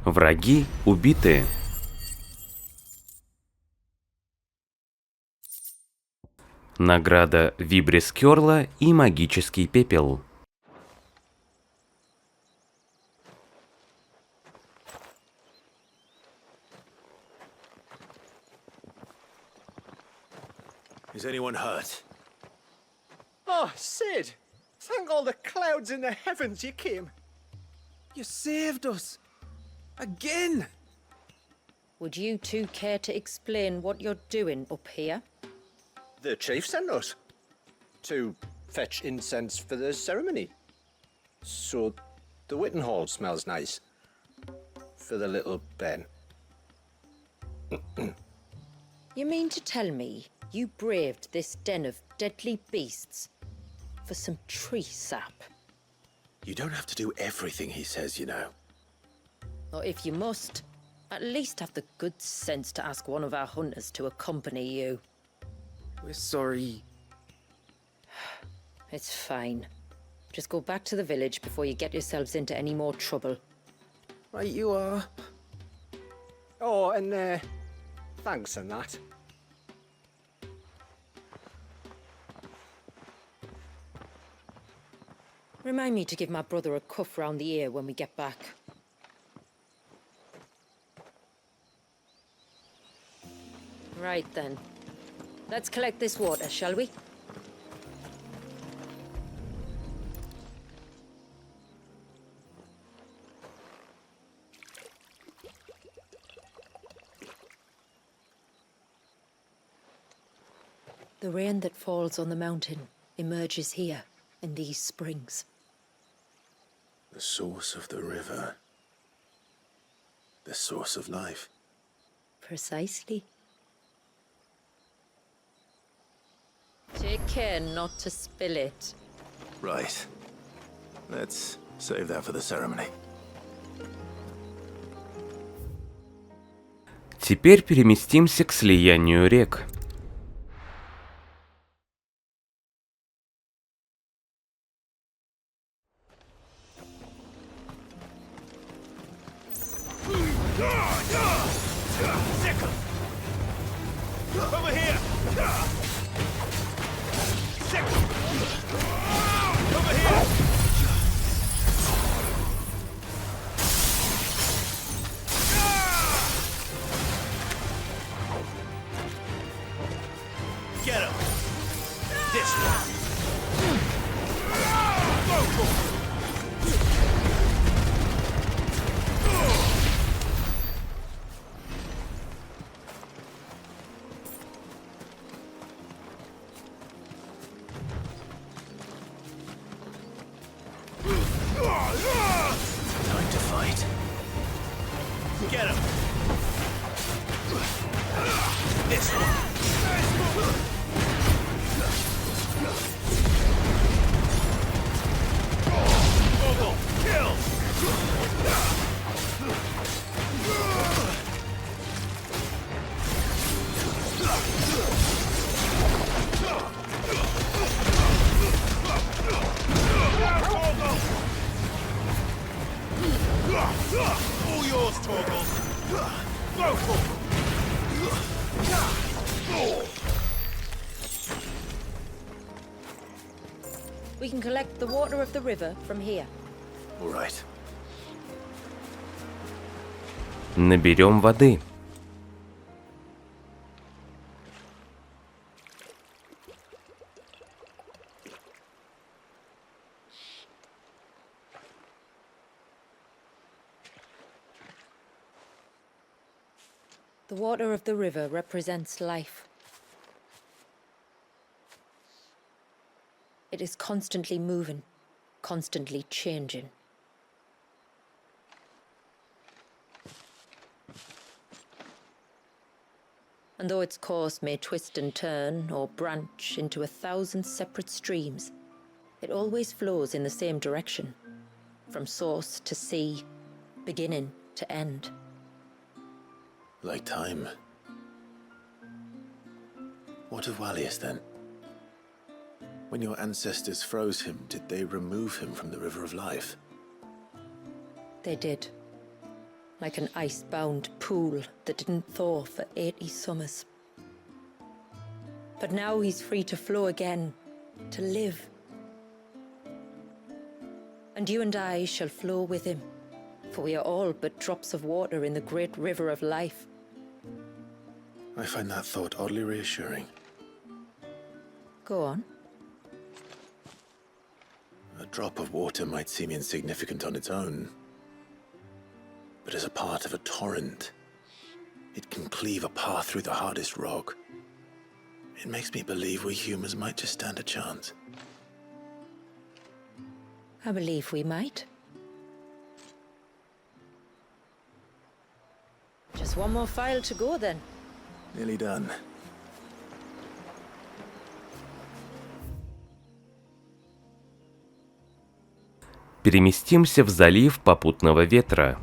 Враги убиты. Награда Вибрис Керла и магический пепел. Is anyone hurt? Oh, Sid! Thank all the clouds in the heavens you came. You saved us. Again! Would you two care to explain what you're doing up here? The chief sent us to fetch incense for the ceremony. So the Witten Hall smells nice. For the little Ben. You mean to tell me you braved this den of deadly beasts for some tree sap? You don't have to do everything he says, you know. Or if you must, at least have the good sense to ask one of our hunters to accompany you. We're sorry. It's fine. Just go back to the village before you get yourselves into any more trouble. Right you are. Oh, and thanks and that. Remind me to give my brother a cuff round the ear when we get back. Right then. Let's collect this water, shall we? The rain that falls on the mountain emerges here in these springs. The source of the river. The source of life. Precisely. Take care not to spill it. Right. Let's save that for the ceremony. Теперь переместимся к слиянию рек. Over here! Over here! Get him! This one! Go for it! Time to fight. Get him! This one! Ogle! Kill! All yours, Torgal! Go for it! We can collect the water of the river from here. All right. Наберем воды. The water of the river represents life. It is constantly moving, constantly changing. And though its course may twist and turn or branch into 1,000 separate streams, It always flows in the same direction, from source to sea, beginning to end. Like time. What of Wallius, then? When your ancestors froze him, did they remove him from the River of Life? They did. Like an ice-bound pool that didn't thaw for 80 summers. But now he's free to flow again, to live. And you and I shall flow with him, for we are all but drops of water in the great river of life. I find that thought oddly reassuring. Go on. A drop of water might seem insignificant on its own, but as a part of a torrent, it can cleave a path through the hardest rock. It makes me believe we humans might just stand a chance. I believe we might. Just one more file to go then. Nearly done. Переместимся в залив попутного ветра.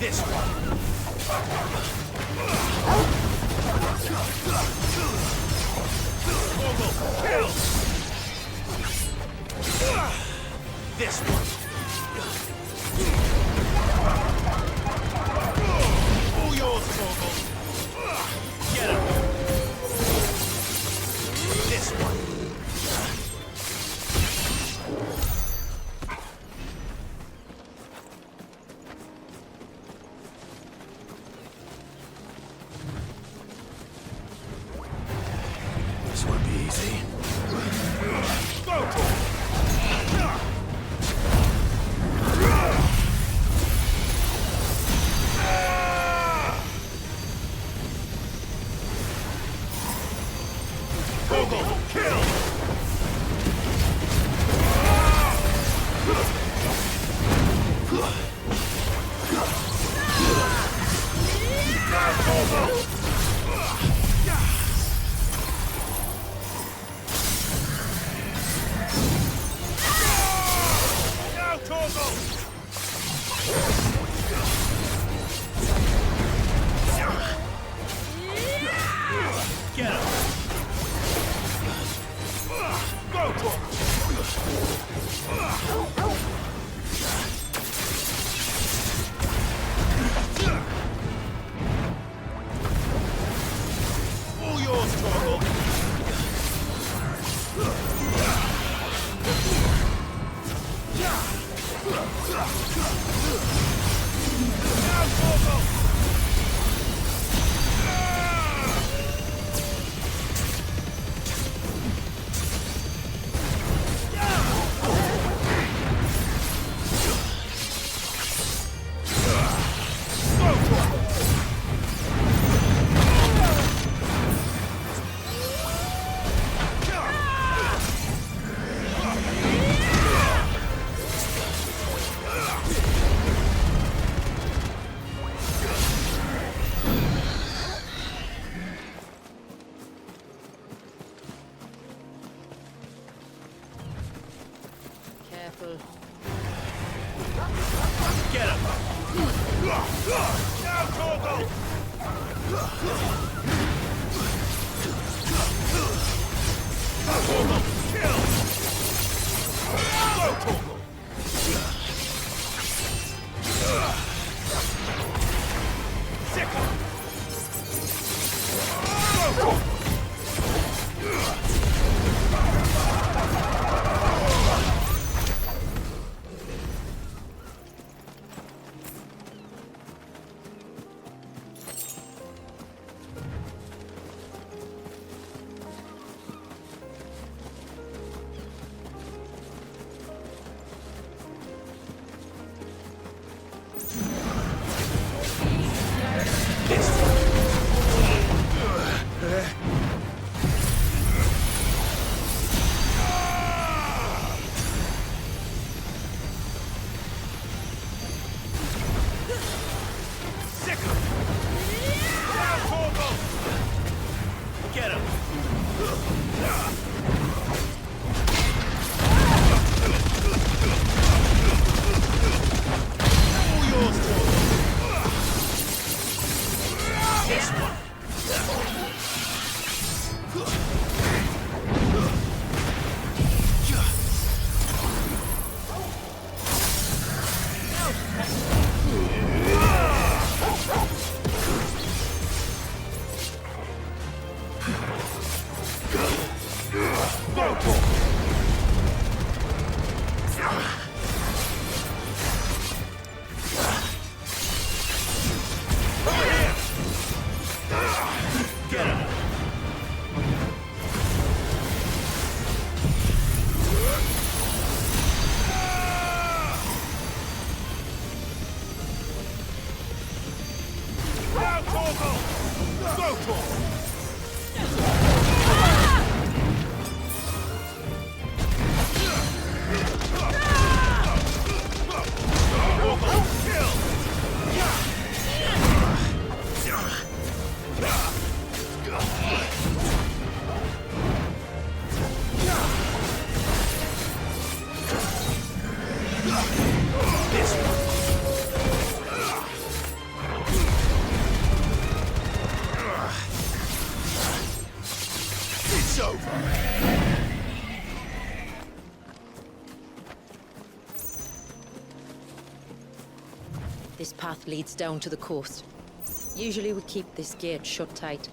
This one. Kill. This one. All yours, Torgal. Get him. This one. This won't be easy. Go! Careful. Get him! Now, Torgal! Torgal, kill! Go, Torgal! Sick him! Go, Torgal! This path leads down to the coast. Usually we keep this gate shut tight,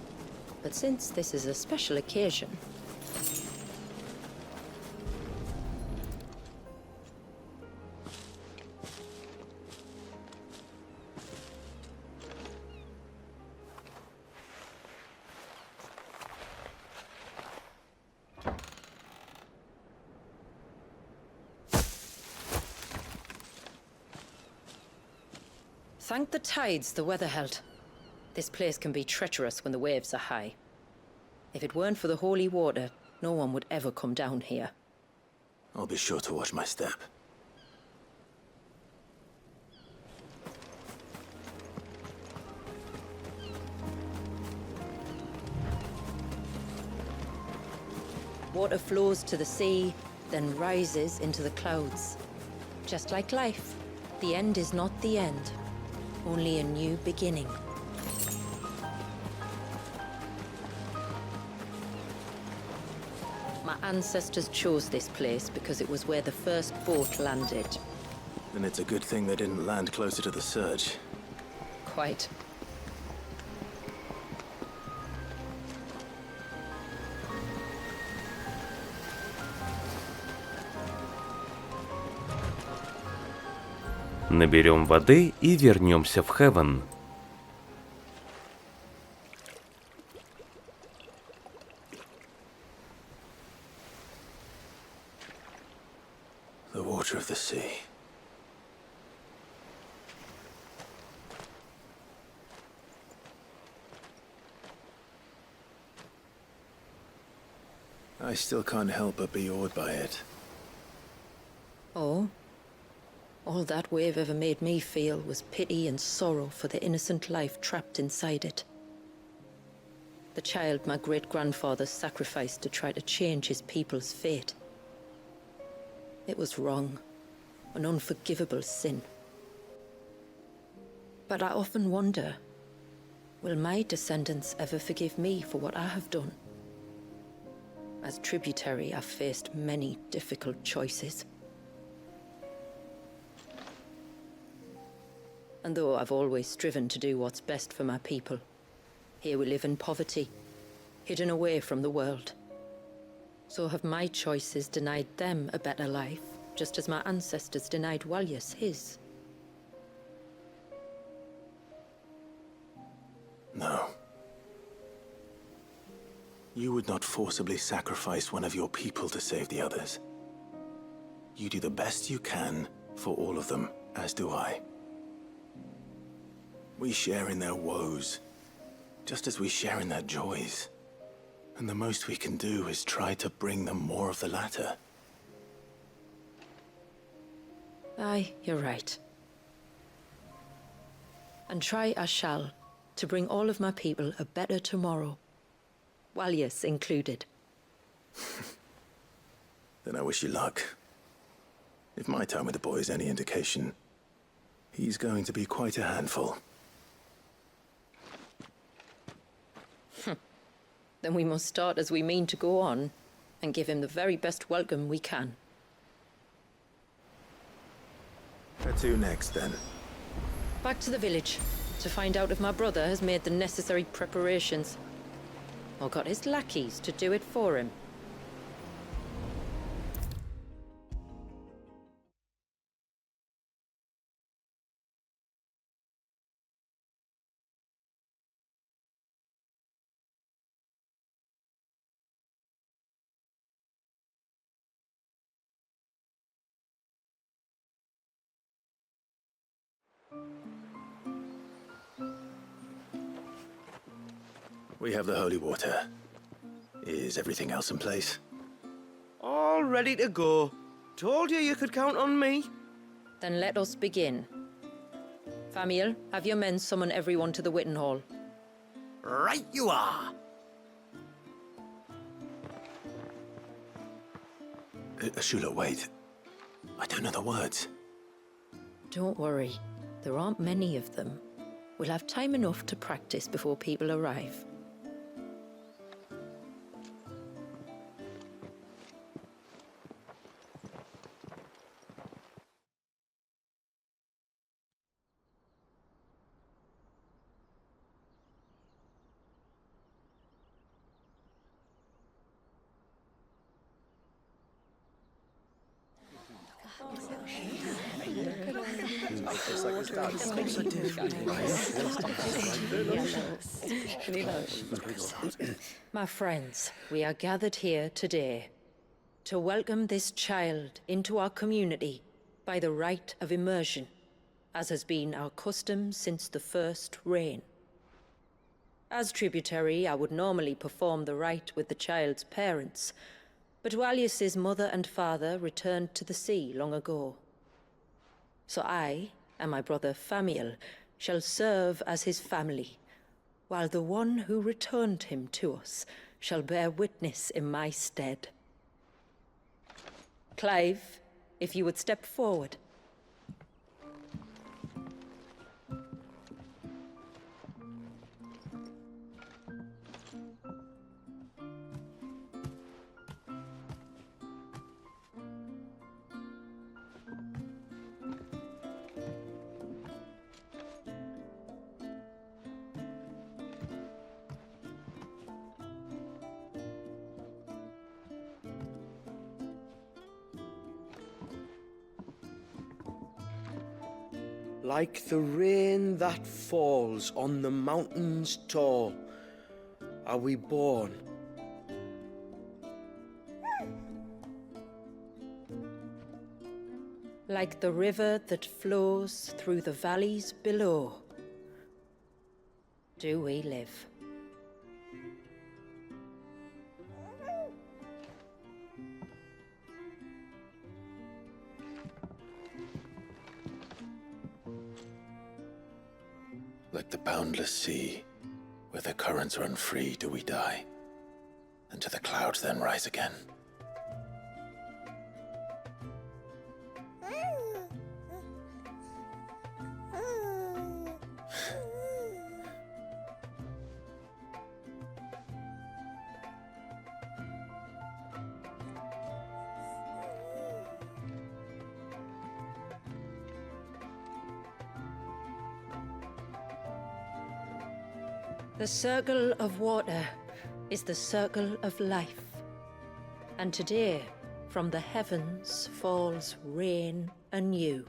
but since this is a special occasion... Thank the tides the weather held. This place can be treacherous when the waves are high. If it weren't for the holy water, no one would ever come down here. I'll be sure to watch my step. Water flows to the sea, then rises into the clouds. Just like life, the end is not the end, only a new beginning. My ancestors chose this place because it was where the first boat landed. Then it's a good thing they didn't land closer to the surge. Quite. Наберем воды и вернемся в Хевен. The water of the sea. I still can't help but be awed by it. Oh? All that wave ever made me feel was pity and sorrow for the innocent life trapped inside it. The child my great-grandfather sacrificed to try to change his people's fate. It was wrong, an unforgivable sin. But I often wonder, will my descendants ever forgive me for what I have done? As tributary, I've faced many difficult choices. And though I've always striven to do what's best for my people, here we live in poverty, hidden away from the world. So have my choices denied them a better life, just as my ancestors denied Walyas his? No. You would not forcibly sacrifice one of your people to save the others. You do the best you can for all of them, as do I. We share in their woes, just as we share in their joys. And the most we can do is try to bring them more of the latter. Aye, you're right. And try I shall, to bring all of my people a better tomorrow. Walyas included. Then I wish you luck. If my time with the boy is any indication, he's going to be quite a handful. Then we must start as we mean to go on, and give him the very best welcome we can. Where to next, then? Back to the village, to find out if my brother has made the necessary preparations, or got his lackeys to do it for him. We have the holy water. Is everything else in place? All ready to go. Told you could count on me. Then let us begin. Famiel, have your men summon everyone to the Witten Hall. Right you are. Shula, wait. I don't know the words. Don't worry, there aren't many of them. We'll have time enough to practice before people arrive. My friends, we are gathered here today to welcome this child into our community by the rite of immersion, as has been our custom since the first reign. As tributary, I would normally perform the rite with the child's parents, but Walius's mother and father returned to the sea long ago. So I and my brother Famiel shall serve as his family, while the one who returned him to us shall bear witness in my stead. Clive, if you would step forward. Like the rain that falls on the mountains tall, are we born. Like the river that flows through the valleys below, do we live. Like the boundless sea, where the currents run free, do we die, and to the clouds then rise again. The circle of water is the circle of life. And today, from the heavens falls rain anew.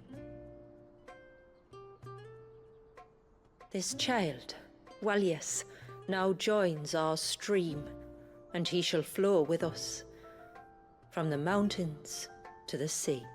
This child, Walius, now joins our stream, and he shall flow with us, from the mountains to the sea.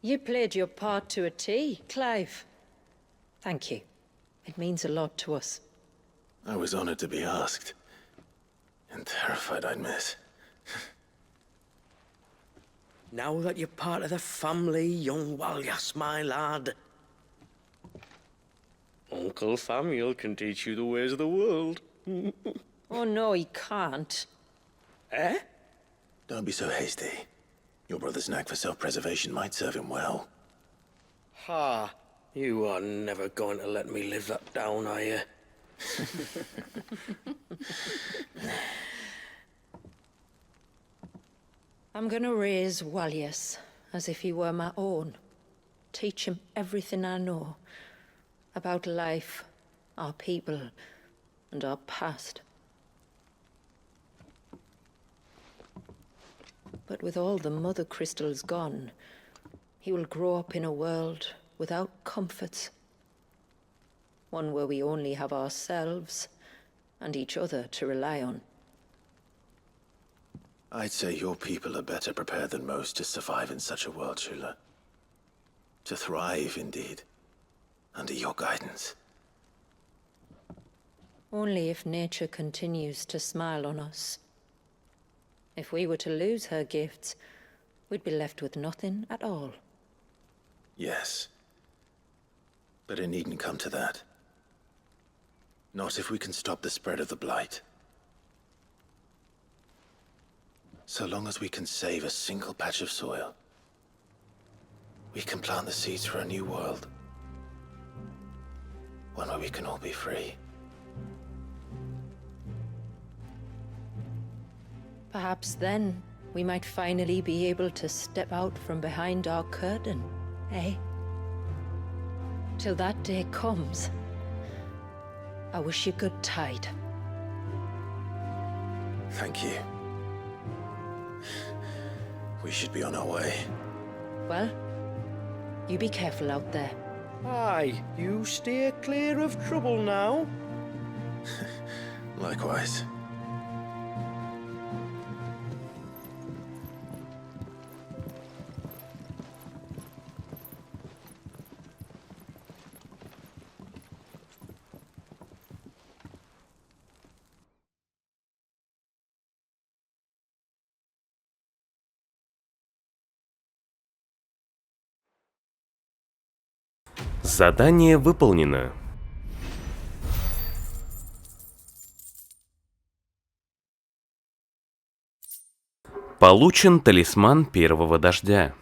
You played your part to a T, Clive. Thank you. It means a lot to us. I was honored to be asked, and terrified I'd miss. Now that you're part of the family, young Walyas, my lad. Uncle Samuel can teach you the ways of the world. Oh no, he can't. Eh? Don't be so hasty. Your brother's knack for self-preservation might serve him well. Ha! You are never going to let me live that down, are you? I'm gonna raise Walyas as if he were my own. Teach him everything I know about life, our people, and our past. But with all the mother crystals gone, he will grow up in a world without comforts. One where we only have ourselves and each other to rely on. I'd say your people are better prepared than most to survive in such a world, Shula. To thrive, indeed, under your guidance. Only if nature continues to smile on us. If we were to lose her gifts, we'd be left with nothing at all. Yes. But it needn't come to that. Not if we can stop the spread of the blight. So long as we can save a single patch of soil, we can plant the seeds for a new world. One where we can all be free. Perhaps then we might finally be able to step out from behind our curtain, eh? Till that day comes, I wish you good tide. Thank you. We should be on our way. Well, you be careful out there. Aye, you steer clear of trouble now. Likewise. Задание выполнено. Получен талисман первого дождя.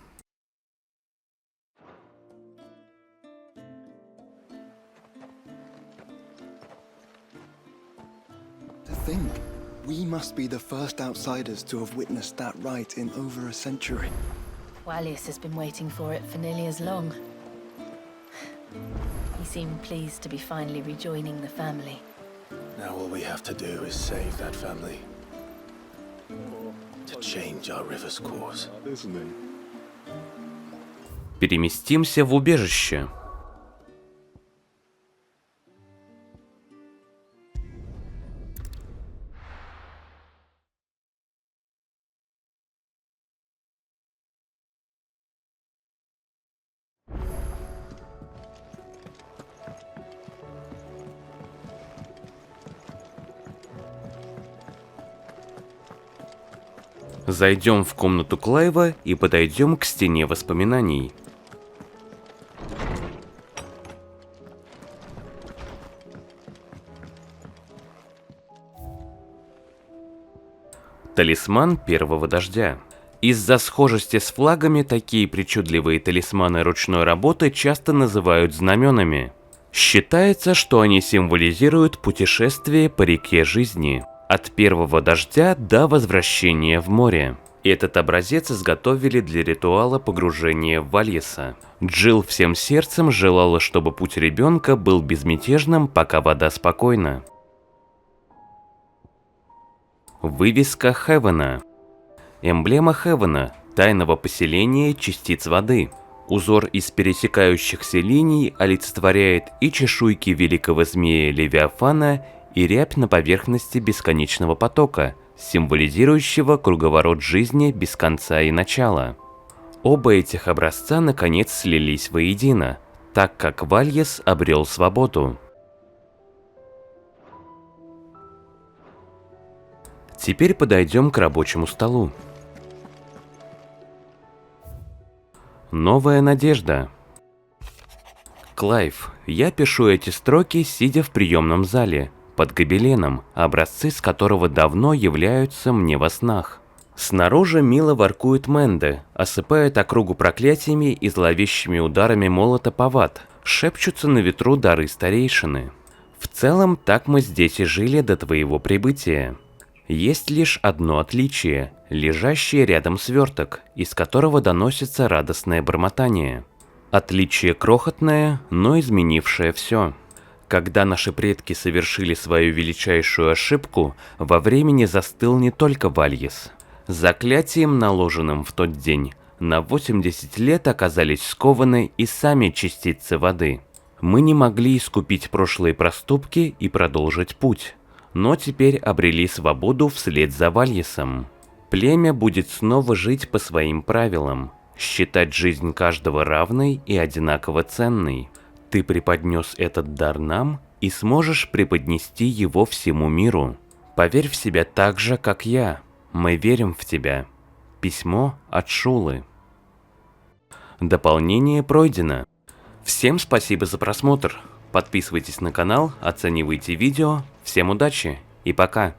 To think, we must be the first outsiders to have witnessed that rite in over a century. Walyas has been waiting for it for nearly as long. He seemed pleased to be finally rejoining the family. Now all we have to do is save that family. To change our river's course. Переместимся в убежище. Зайдем в комнату Клайва и подойдем к стене воспоминаний. Талисман первого дождя. Из-за схожести с флагами такие причудливые талисманы ручной работы часто называют знаменами. Считается, что они символизируют путешествие по реке жизни. От первого дождя до возвращения в море. Этот образец изготовили для ритуала погружения в Вальеса. Джилл всем сердцем желала, чтобы путь ребенка был безмятежным, пока вода спокойна. Вывеска Хевена. Эмблема Хевена – тайного поселения частиц воды. Узор из пересекающихся линий олицетворяет и чешуйки великого змея Левиафана, и рябь на поверхности бесконечного потока, символизирующего круговорот жизни без конца и начала. Оба этих образца наконец слились воедино, так как Вальес обрел свободу. Теперь подойдем к рабочему столу. Новая надежда. Клайв, я пишу эти строки, сидя в приемном зале, под гобеленом, образцы с которого давно являются мне во снах. Снаружи мило воркует Мэнде, осыпает округу проклятиями и зловещими ударами молота по ват, шепчутся на ветру дары старейшины. В целом, так мы здесь и жили до твоего прибытия. Есть лишь одно отличие – лежащий рядом сверток, из которого доносится радостное бормотание. Отличие крохотное, но изменившее все. Когда наши предки совершили свою величайшую ошибку, во времени застыл не только Вальес. Заклятием, наложенным в тот день, на 80 лет оказались скованы и сами частицы воды. Мы не могли искупить прошлые проступки и продолжить путь, но теперь обрели свободу вслед за Вальесом. Племя будет снова жить по своим правилам, считать жизнь каждого равной и одинаково ценной. Ты преподнес этот дар нам и сможешь преподнести его всему миру. Поверь в себя так же, как я. Мы верим в тебя. Письмо от Шулы. Дополнение пройдено. Всем спасибо за просмотр. Подписывайтесь на канал, оценивайте видео. Всем удачи и пока.